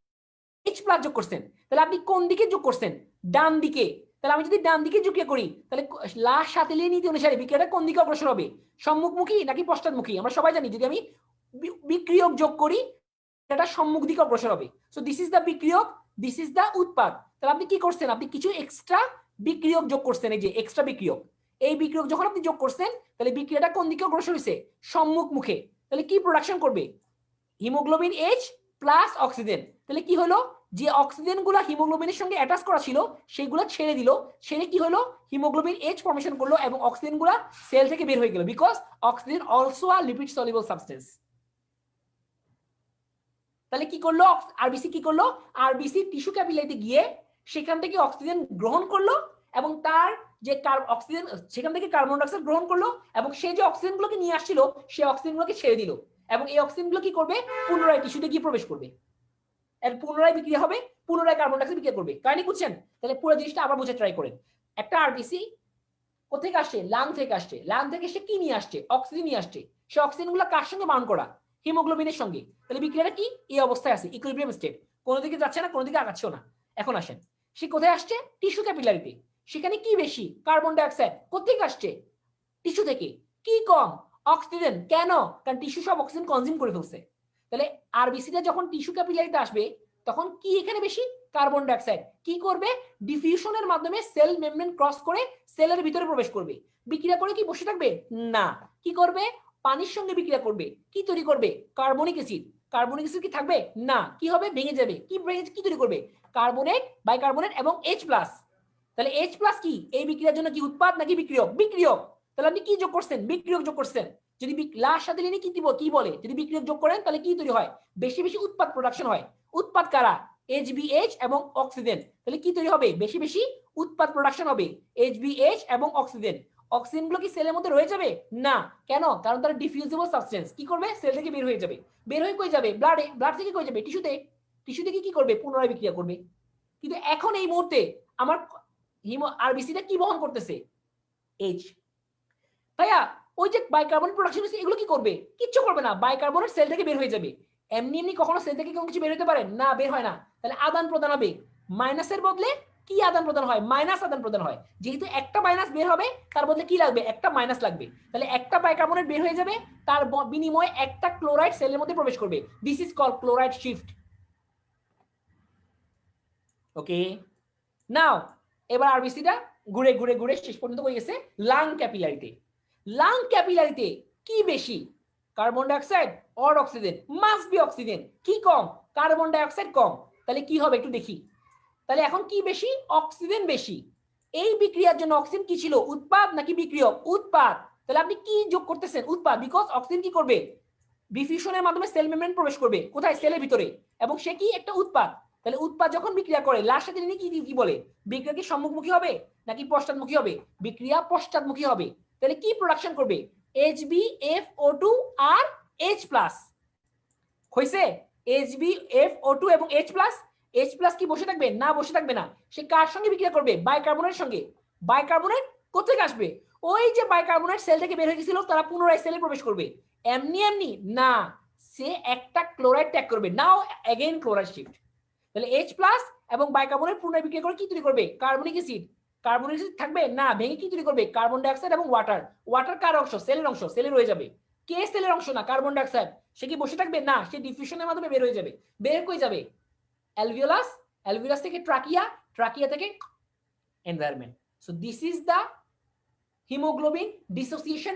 Speaker 1: H+ যোগ করছেন। তাহলে আপনি কোন দিকে যোগ করছেন? ডান দিকে। তাহলে আমি যদি ডান দিকে যুক্ত করি, তাহলে লাশ সাথে নীতি অনুসারে বিক্রিয়াটা কোন দিকে অগ্রসর হবে? সম্মুখমুখী নাকি পশ্চাৎমুখী? আমরা সবাই জানি যদি আমি বিক্রিয়ক যোগ করি এটা সম্মুখ দিকে অগ্রসর হবে। সো দিস ইজ দ্য বিক্রিয়ক, দিস ইজ দ্য উৎপাদ। তাহলে আপনি কি করছেন? আপনি কিছু এক্সট্রা বিক্রিয়ক যোগ করছেন, এই যে এক্সট্রা বিক্রিয়ক। এই বিক্রিয়ক যখন আপনি যোগ করছেন তাহলে বিক্রিয়াটা কোন দিকে অগ্রসর হয়েছে? সম্মুখ মুখে। তাহলে কি প্রোডাকশন করবে? Haemoglobin H plus oxygen. তাহলে কি হলো? যে অক্সিজেন গুলো হিমোগ্লোবিনের সঙ্গে অ্যাটাচ করা ছিল সেগুলো ছেড়ে দিল, ছেড়ে কি হলো? হিমোগ্লোবিন H ফর্মেশন করলো এবং অক্সিজেন গুলো সেল থেকে বের হয়ে গেল, because oxygen also a lipid soluble substance. তাহলে কি করলো? আরবিসি কি করলো? আরবিসি টিস্যু ক্যাপিলারিতে গিয়ে সেখান থেকে অক্সিজেন গ্রহণ করলো এবং তার যে অক্সিজেন সেখান থেকে কার্বন ডাইঅক্সাইড গ্রহণ করলো এবং সে যে অক্সিজেন গুলোকে নিয়ে আসছিল সেই অক্সিজেন গুলোকে ছেড়ে দিল এবং এই অক্সিজেন গুলো কি করবে? পুনরায় টিস্যুতে গিয়ে প্রবেশ করবে, এর পুনরায় বিক্রিয়া হবে, পুনরায় কার্বন ডাইঅক্সাইড বিক্রিয়া করবে। কাহিনী বুঝছেন? তাহলে পুরো জিনিসটা আবার বুঝে ট্রাই করেন। একটা আরবিসি কোথেকে আসছে? লাং থেকে আসছে। লাং থেকে সে কি নিয়ে আসছে? অক্সিজেন নিয়ে আসছে। সে অক্সিজেন গুলো কার সঙ্গে বাউন্ড করা? হিমোগ্লোবিনের সঙ্গে। তাহলে বিক্রিয়াটা কি? এই অবস্থায় আছে, ইকুইলিব্রিয়াম স্টেট, কোনো দিকে যাচ্ছে না, কোনো দিকে আগাচ্ছেও না। এখন আসেন, সে কোথায় আসছে? টিস্যু ক্যাপিলারিতে। সেখানে কি বেশি? Carbon dioxide. কোথেকে আসছে? টিস্যু থেকে। কি কম? অক্সিজেন। কেন? কারণ টিস্যু সব অক্সিজেন কনজিউম করে ফেলছে। তাহলে আরবিসিটা যখন টিস্যু ক্যাপিলারিতে আসবে তখন কি এখানে বেশি? Carbon dioxide. কি করবে? ডিফিউশনের মাধ্যমে সেল মেমব্রেন ক্রস করে সেলের ভিতরে প্রবেশ করবে। বিক্রিয়া করে কি বসে থাকবে? না। কি করবে? পানির সঙ্গে বিক্রিয়া করবে। কি তৈরি করবে? Carbonic acid. কার্বনিক অ্যাসিড কি থাকবে? না। কি হবে? ভেঙে যাবে। কি কি তৈরি করবে? কার্বনেট, বাইকার্বনেট এবং H+। তাহলে H+ কি? এই বিক্রিয়ার জন্য কি উৎপাদ নাকি বিক্রিয়ক? বিক্রিয়ক। তাহলে আপনি কি যোগ করছেন? বিক্রিয়ক যোগ করছেন। যদি লাশ সাথে নিয়ে কি বলে? যদি বিক্রিয়ক যোগ করেন তাহলে কি তৈরি হয়? বেশি বেশি উৎপাদ প্রোডাকশন হয়। উৎপাদ কারা? HBH এবং অক্সিজেন। তাহলে কি তৈরি হবে? বেশি বেশি উৎপাদ প্রোডাকশন হবে, HBH এবং অক্সিজেন। অক্সিজেন গুলো কি সেলের মধ্যে রয়ে যাবে? না। কেন? কারণ তারা ডিফিউজিবল সাবস্টেন্স। কি করবে? সেল থেকে বের হয়ে যাবে। বের হয়ে কই যাবে? ব্লাডে। ব্লাড থেকে কই যাবে? টিস্যুতে। টিস্যু থেকে কি করবে? পুনরায় বিক্রিয়া করবে। কিন্তু এখন এই মুহূর্তে আমার আরবিসিটা কি বহন করতেছে? H। ভাইয়া ওই যে বাইকার্বনেট প্রোডাকশন হচ্ছে এগুলো কি করবে? কিচ্ছু করবে না, বাইকার্বনেট সেল থেকে বের হয়ে যাবে। এমনি এমনি কখনো সেল থেকে কোনো কিছু বের হতে পারে না? বের হয় না। তাহলে আদান প্রদান হবে, মাইনাসের বদলে কি আদান প্রদান হয়? মাইনাস আদান প্রদান হয়। যেহেতু একটা মাইনাস বের হবে তার বদলে কি লাগবে? একটা মাইনাস লাগবে। তাহলে একটা বাইকার্বনেট বের হয়ে যাবে, তার বিনিময়ে একটা ক্লোরাইড সেলের মধ্যে প্রবেশ করবে। This is called chloride shift. Okay, now এবার আরবিসিটা ঘুরে ঘুরে ঘুরে শেষ পর্যন্ত হয়ে গেছে লাং ক্যাপিলারিতে। লাং ক্যাপিলারিতে কি বেশি? Carbon dioxide or oxygen? Must be oxygen. কি কম? কার্বন ডাইঅক্সাইড কম। তাহলে কি হবে একটু দেখি। তাহলে এখন কি বেশি? অক্সিজেন বেশি। এই বিক্রিয়ার জন্য অক্সিজেন কি ছিল? উৎপাদ নাকি বিক্রিয়ক? উৎপাদ। তাহলে আপনি কি যোগ করতেছেন? উৎপাদ। বিকজ অক্সিজেন কি করবে? ডিফিউশনের মাধ্যমে সেল মেমব্রেন প্রবেশ করবে। কোথায়? সেলের ভিতরে। এবং সে কি? একটা উৎপাদ। তাহলে উৎপাদ যখন বিক্রিয়া করে লাশ সাথে নিয়ে কি বলে? বিক্রিয়া কি সম্মুখমুখী হবে নাকি পশ্চাৎমুখী হবে? বিক্রিয়া পশ্চাৎমুখী হবে। তাহলে কি প্রোডাকশন করবে? HbFO2 আর H+। হইছে? HbFO2 এবং H+। H+ কি বসে থাকবে? না, বসে থাকবে না। সে কার সঙ্গে বিক্রিয়া করবে? বাইকার্বনেটের সঙ্গে। বাইকার্বনেট কোথেকে আসবে? ওই যে বাইকার্বনেট সেল থেকে বের হয়ে গেছিল তারা পুনরায় সেলে প্রবেশ করবে। এমনি এমনি না, সে একটা ক্লোরাইড ত্যাগ করবে। নাও अगेन ক্লোরাইড শিফট। তাহলে H+ এবং বাইকার্বনেট পুনরায় বিক্রিয়া করে কি তৈরি করবে? Carbonic acid. কার্বনিক অ্যাসিড থাকবে না, ভেঙে কি তৈরি করবে? কার্বন ডাইঅক্সাইড এবং ওয়াটার। ওয়াটার কার অংশ? সেলের অংশ। সেলে রয়ে যাবে। কে সেলের অংশ না? Carbon dioxide. সে কি বসে থাকবে? না, সে ডিফিউশনের মাধ্যমে বের হয়ে যাবে। বের কই যাবে? অ্যালভিওলাস। অ্যালভিওলাস থেকে ট্রাকিয়া, ট্রাকিয়া থেকে environment. So this is the haemoglobin dissociation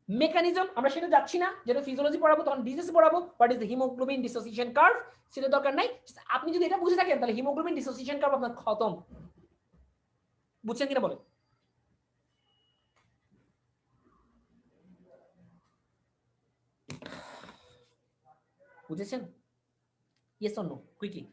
Speaker 1: mechanism. আমরা সেটা যাচ্ছি না, যেটা ফিজিওলজি পড়াবো তখন ডিজিজ পড়াবো। What is the haemoglobin dissociation curve সেটা দরকার নাই। আপনি যদি এটা বুঝে থাকেন তাহলে হিমোগ্লোবিন ডিসোসিয়েশন কার্ভ আপনার খতম। বুঝছেন কিনা বলেন? বুঝেছেন? Yes or no quickly.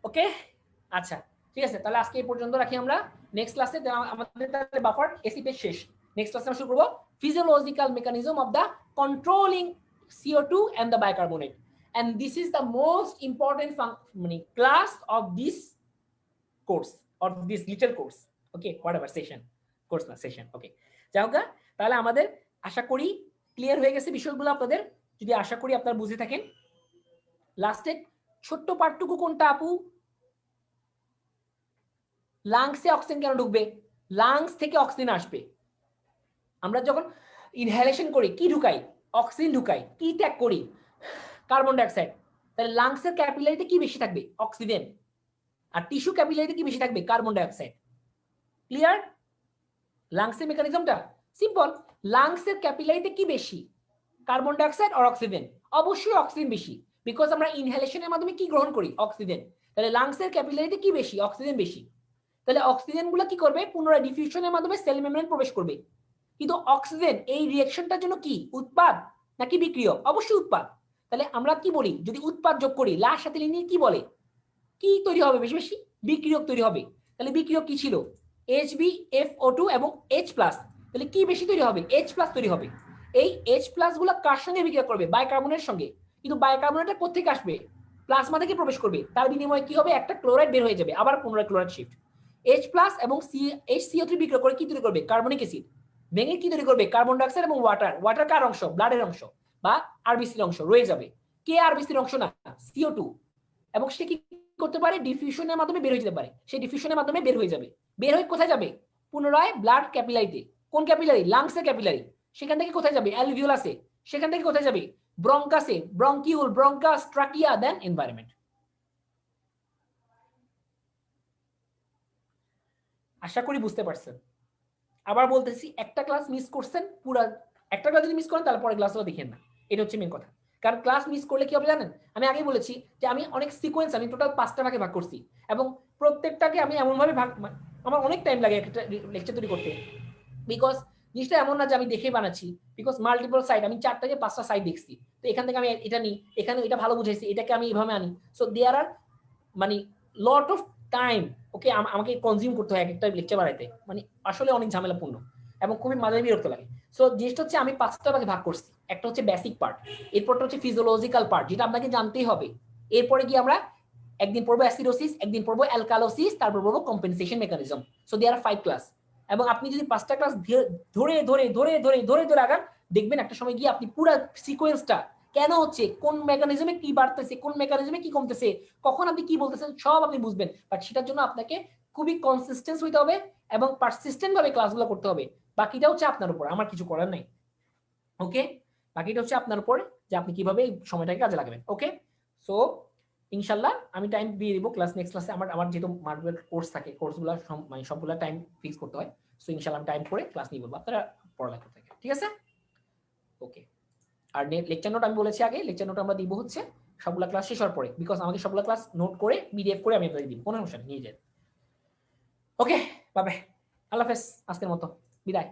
Speaker 1: Okay, আচ্ছা ঠিক আছে, তাহলে আজকে এই পর্যন্ত রাখি আমরা। নেক্সট ক্লাসে আমাদের তাহলে বাফার এসি পেজ শেষ। নেক্সট ক্লাসে আমরা শুরু করব physiological mechanism of the controlling CO2 and the bicarbonate, and this is the most important class of this course or this little course. Okay, whatever session, course না session. Okay, যাই হোক, তাহলে আমাদের আশা করি ক্লিয়ার হয়ে গেছে বিষয়গুলো আপনাদের, যদি আশা করি আপনারা বুঝে থাকেন। লাস্টে ছোট্ট পার্টটুকু কোনটা আপু? লাংসে অক্সিজেন কেন ঢুকবে? লাংস থেকে অক্সিজেন আসবে। আমরা যখন ইনহেলেশন করি কি ঢুকাই? অক্সিজেন ঢুকাই। কি ত্যাগ করি? Carbon dioxide. তাহলে লাংসের ক্যাপিলারিতে কি বেশি থাকবে? অক্সিজেন। আর টিস্যু ক্যাপিলারিতে কি বেশি থাকবে? Carbon dioxide. ক্লিয়ার? লাংসের মেকানিজমটা সিম্পল। লাংসের ক্যাপিলারিতে কি বেশি? কার্বন ডাইঅক্সাইড আর অক্সিজেন? অবশ্যই অক্সিজেন বেশি, বিকজ আমরা ইনহেলেশনের মাধ্যমে কি গ্রহণ করি? অক্সিজেন। তাহলে লাংসের ক্যাপিলারিতে কি বেশি? অক্সিজেন বেশি। তাহলে অক্সিজেন গুলো কি করবে? পুনরায় ডিফিউশনের মাধ্যমে সেল মেমব্রেন প্রবেশ করবে। কিন্তু অক্সিজেন এই রিঅ্যাকশনটার জন্য কি উৎপাদ নাকি বিক্রিয়ক? অবশ্যই উৎপাদ। তাহলে আমরা কি বলি যদি উৎপাদ যোগ করি? লার সাথে লিনিয়ে কি বলে? কি তৈরি হবে? বেশি বেশি বিক্রিয়ক তৈরি হবে। তাহলে বিক্রিয়ক কি ছিল? HbFO2 এবং H+। তাহলে কি বেশি তৈরি হবে? H+ তৈরি হবে। এই H+ গুলো কার সঙ্গে বিক্রিয়া করবে? বাইকার্বনেটের সঙ্গে। কিন্তু বাইকার্বনেটটা কোথা থেকে আসবে? প্লাজমা থেকে প্রবেশ করবে। তার বিনিময়ে কি হবে? একটা ক্লোরাইড বের হয়ে যাবে, আবার পুনরায় ক্লোরাইড শিফট। H+ এবং HCO3 বিক্রিয়া করে কি তৈরি করবে? Carbonic acid. ভেঙে কি তৈরি করবে? কার্বন ডাইঅক্সাইড এবং ওয়াটার। ওয়াটার কার অংশ? ব্লাডের অংশ বা আরবিসির অংশ রয়ে যাবে। কে আরবিসির অংশ না, CO2। এবং সে কি করতে পারে? ডিফিউশনের মাধ্যমে বের হয়ে যেতে পারে। সেই ডিফিউশনের মাধ্যমে বের হয়ে যাবে। বের হয়ে কোথায় যাবে? পুনরায় ব্লাড ক্যাপিলারিতে। কোন ক্যাপিলারি? লাংসের ক্যাপিলারি। সেখান থেকে কোথায় যাবে? অ্যালভিওলাসে। সেখান থেকে কোথায় যাবে? ব্রঙ্কাসে। ব্রঙ্কিউল, ব্রঙ্কাস, ট্রাকিয়া, দেন এনভায়রনমেন্ট। আশা করি বুঝতে পারছেন। আবার বলতেছি, একটা ক্লাস মিস করছেন, পুরো একটা ক্লাস যদি মিস করেন তাহলে পরে ক্লাসগুলো দেখেন না। এটা হচ্ছে মেন কথা। কারণ ক্লাস মিস করলে কি হবে জানেন? আমি আগেই বলেছি যে আমি অনেক সিকোয়েন্স, আমি টোটাল 5টা ভাগে ভাগ করছি এবং প্রত্যেকটাকে আমি এমনভাবে ভাগ, আমার অনেক টাইম লাগে একটা লেকচার তৈরি করতে, বিকজ জিনিসটা এমন না যে আমি দেখে বানাচ্ছি, বিকজ মাল্টিপল সাইড, আমি 4 থেকে 5টা সাইড দেখছি। তো এখান থেকে আমি এটা নিই, এখানে এটা ভালো বুঝাইছি, এটাকে আমি এভাবে আনি। So there are lot of time okay আমাকে কনজিউম করতে হয় একটা লেকচার বানাইতে, আসলে অনেক ঝামেলাপূর্ণ এবং খুবই মাঝে বিরক্ত লাগে। সো জিনিসটা হচ্ছে আমি 5টা ভাগে ভাগ করছি। একটা হচ্ছে বেসিক পার্ট, এরপরটা হচ্ছে ফিজিওলজিক্যাল পার্ট, যেটা আপনাকে জানতেই হবে। এরপরে গিয়ে আমরা একদিন পড়বো অ্যাসিডোসিস, একদিন পড়বো অ্যালকালোসিস, তারপর পড়বো compensation mechanism. So there 5 class. এবং আপনি যদি 5টা ক্লাস ধরে ধরে ধরে ধরে ধরে ধরে আগান, দেখবেন একটা সময় গিয়ে আপনি পুরো সিকোয়েন্সটা কেন হচ্ছে, কোন মেকানিজমে কি বাড়তেছে, কোন মেকানিজমে কি কমতেছে, কখন আপনি কি বলতেছেন, সব আপনি বুঝবেন। বাট সেটার জন্য আপনাকে খুবই কনসিস্টেন্স হইতে হবে এবং পারসিস্টেন্ট ভাবে ক্লাসগুলো করতে হবে। বাকিটা হচ্ছে আপনার উপর, আমার কিছু করার নাই। ওকে, বাকিটা হচ্ছে আপনার উপর যে আপনি কিভাবে এই সময়টাকে কাজে লাগাবেন। ওকে, সো ইনশাল্লাহ আমি টাইম দিয়ে দিব ক্লাস, নেক্সট ক্লাসে আমার যেহেতু মার্কেট কোর্স থাকে, কোর্সগুলো সবগুলো টাইম ফিক্স করতে হয়। সো ইনশাল্লাহ আমি টাইম করে ক্লাস নিয়ে বলবো, আপনারা পড়ালেখা করতে থাকেন। ঠিক আছে? ওকে। আর লেকচার নোট আমি বলেছি আগে, লেকচার নোট আমরা দিব হচ্ছে সবগুলা ক্লাস শেষ হওয়ার পরে, বিকজ আমাকে সবগুলা ক্লাস নোট করে পিডিএফ করে আমি আপনাদের দিব, কোনো সমস্যা নেই, নিয়ে যান। ওকে, বাই বাই, আল্লাহ হাফেজ, আজকের মতো বিদায়।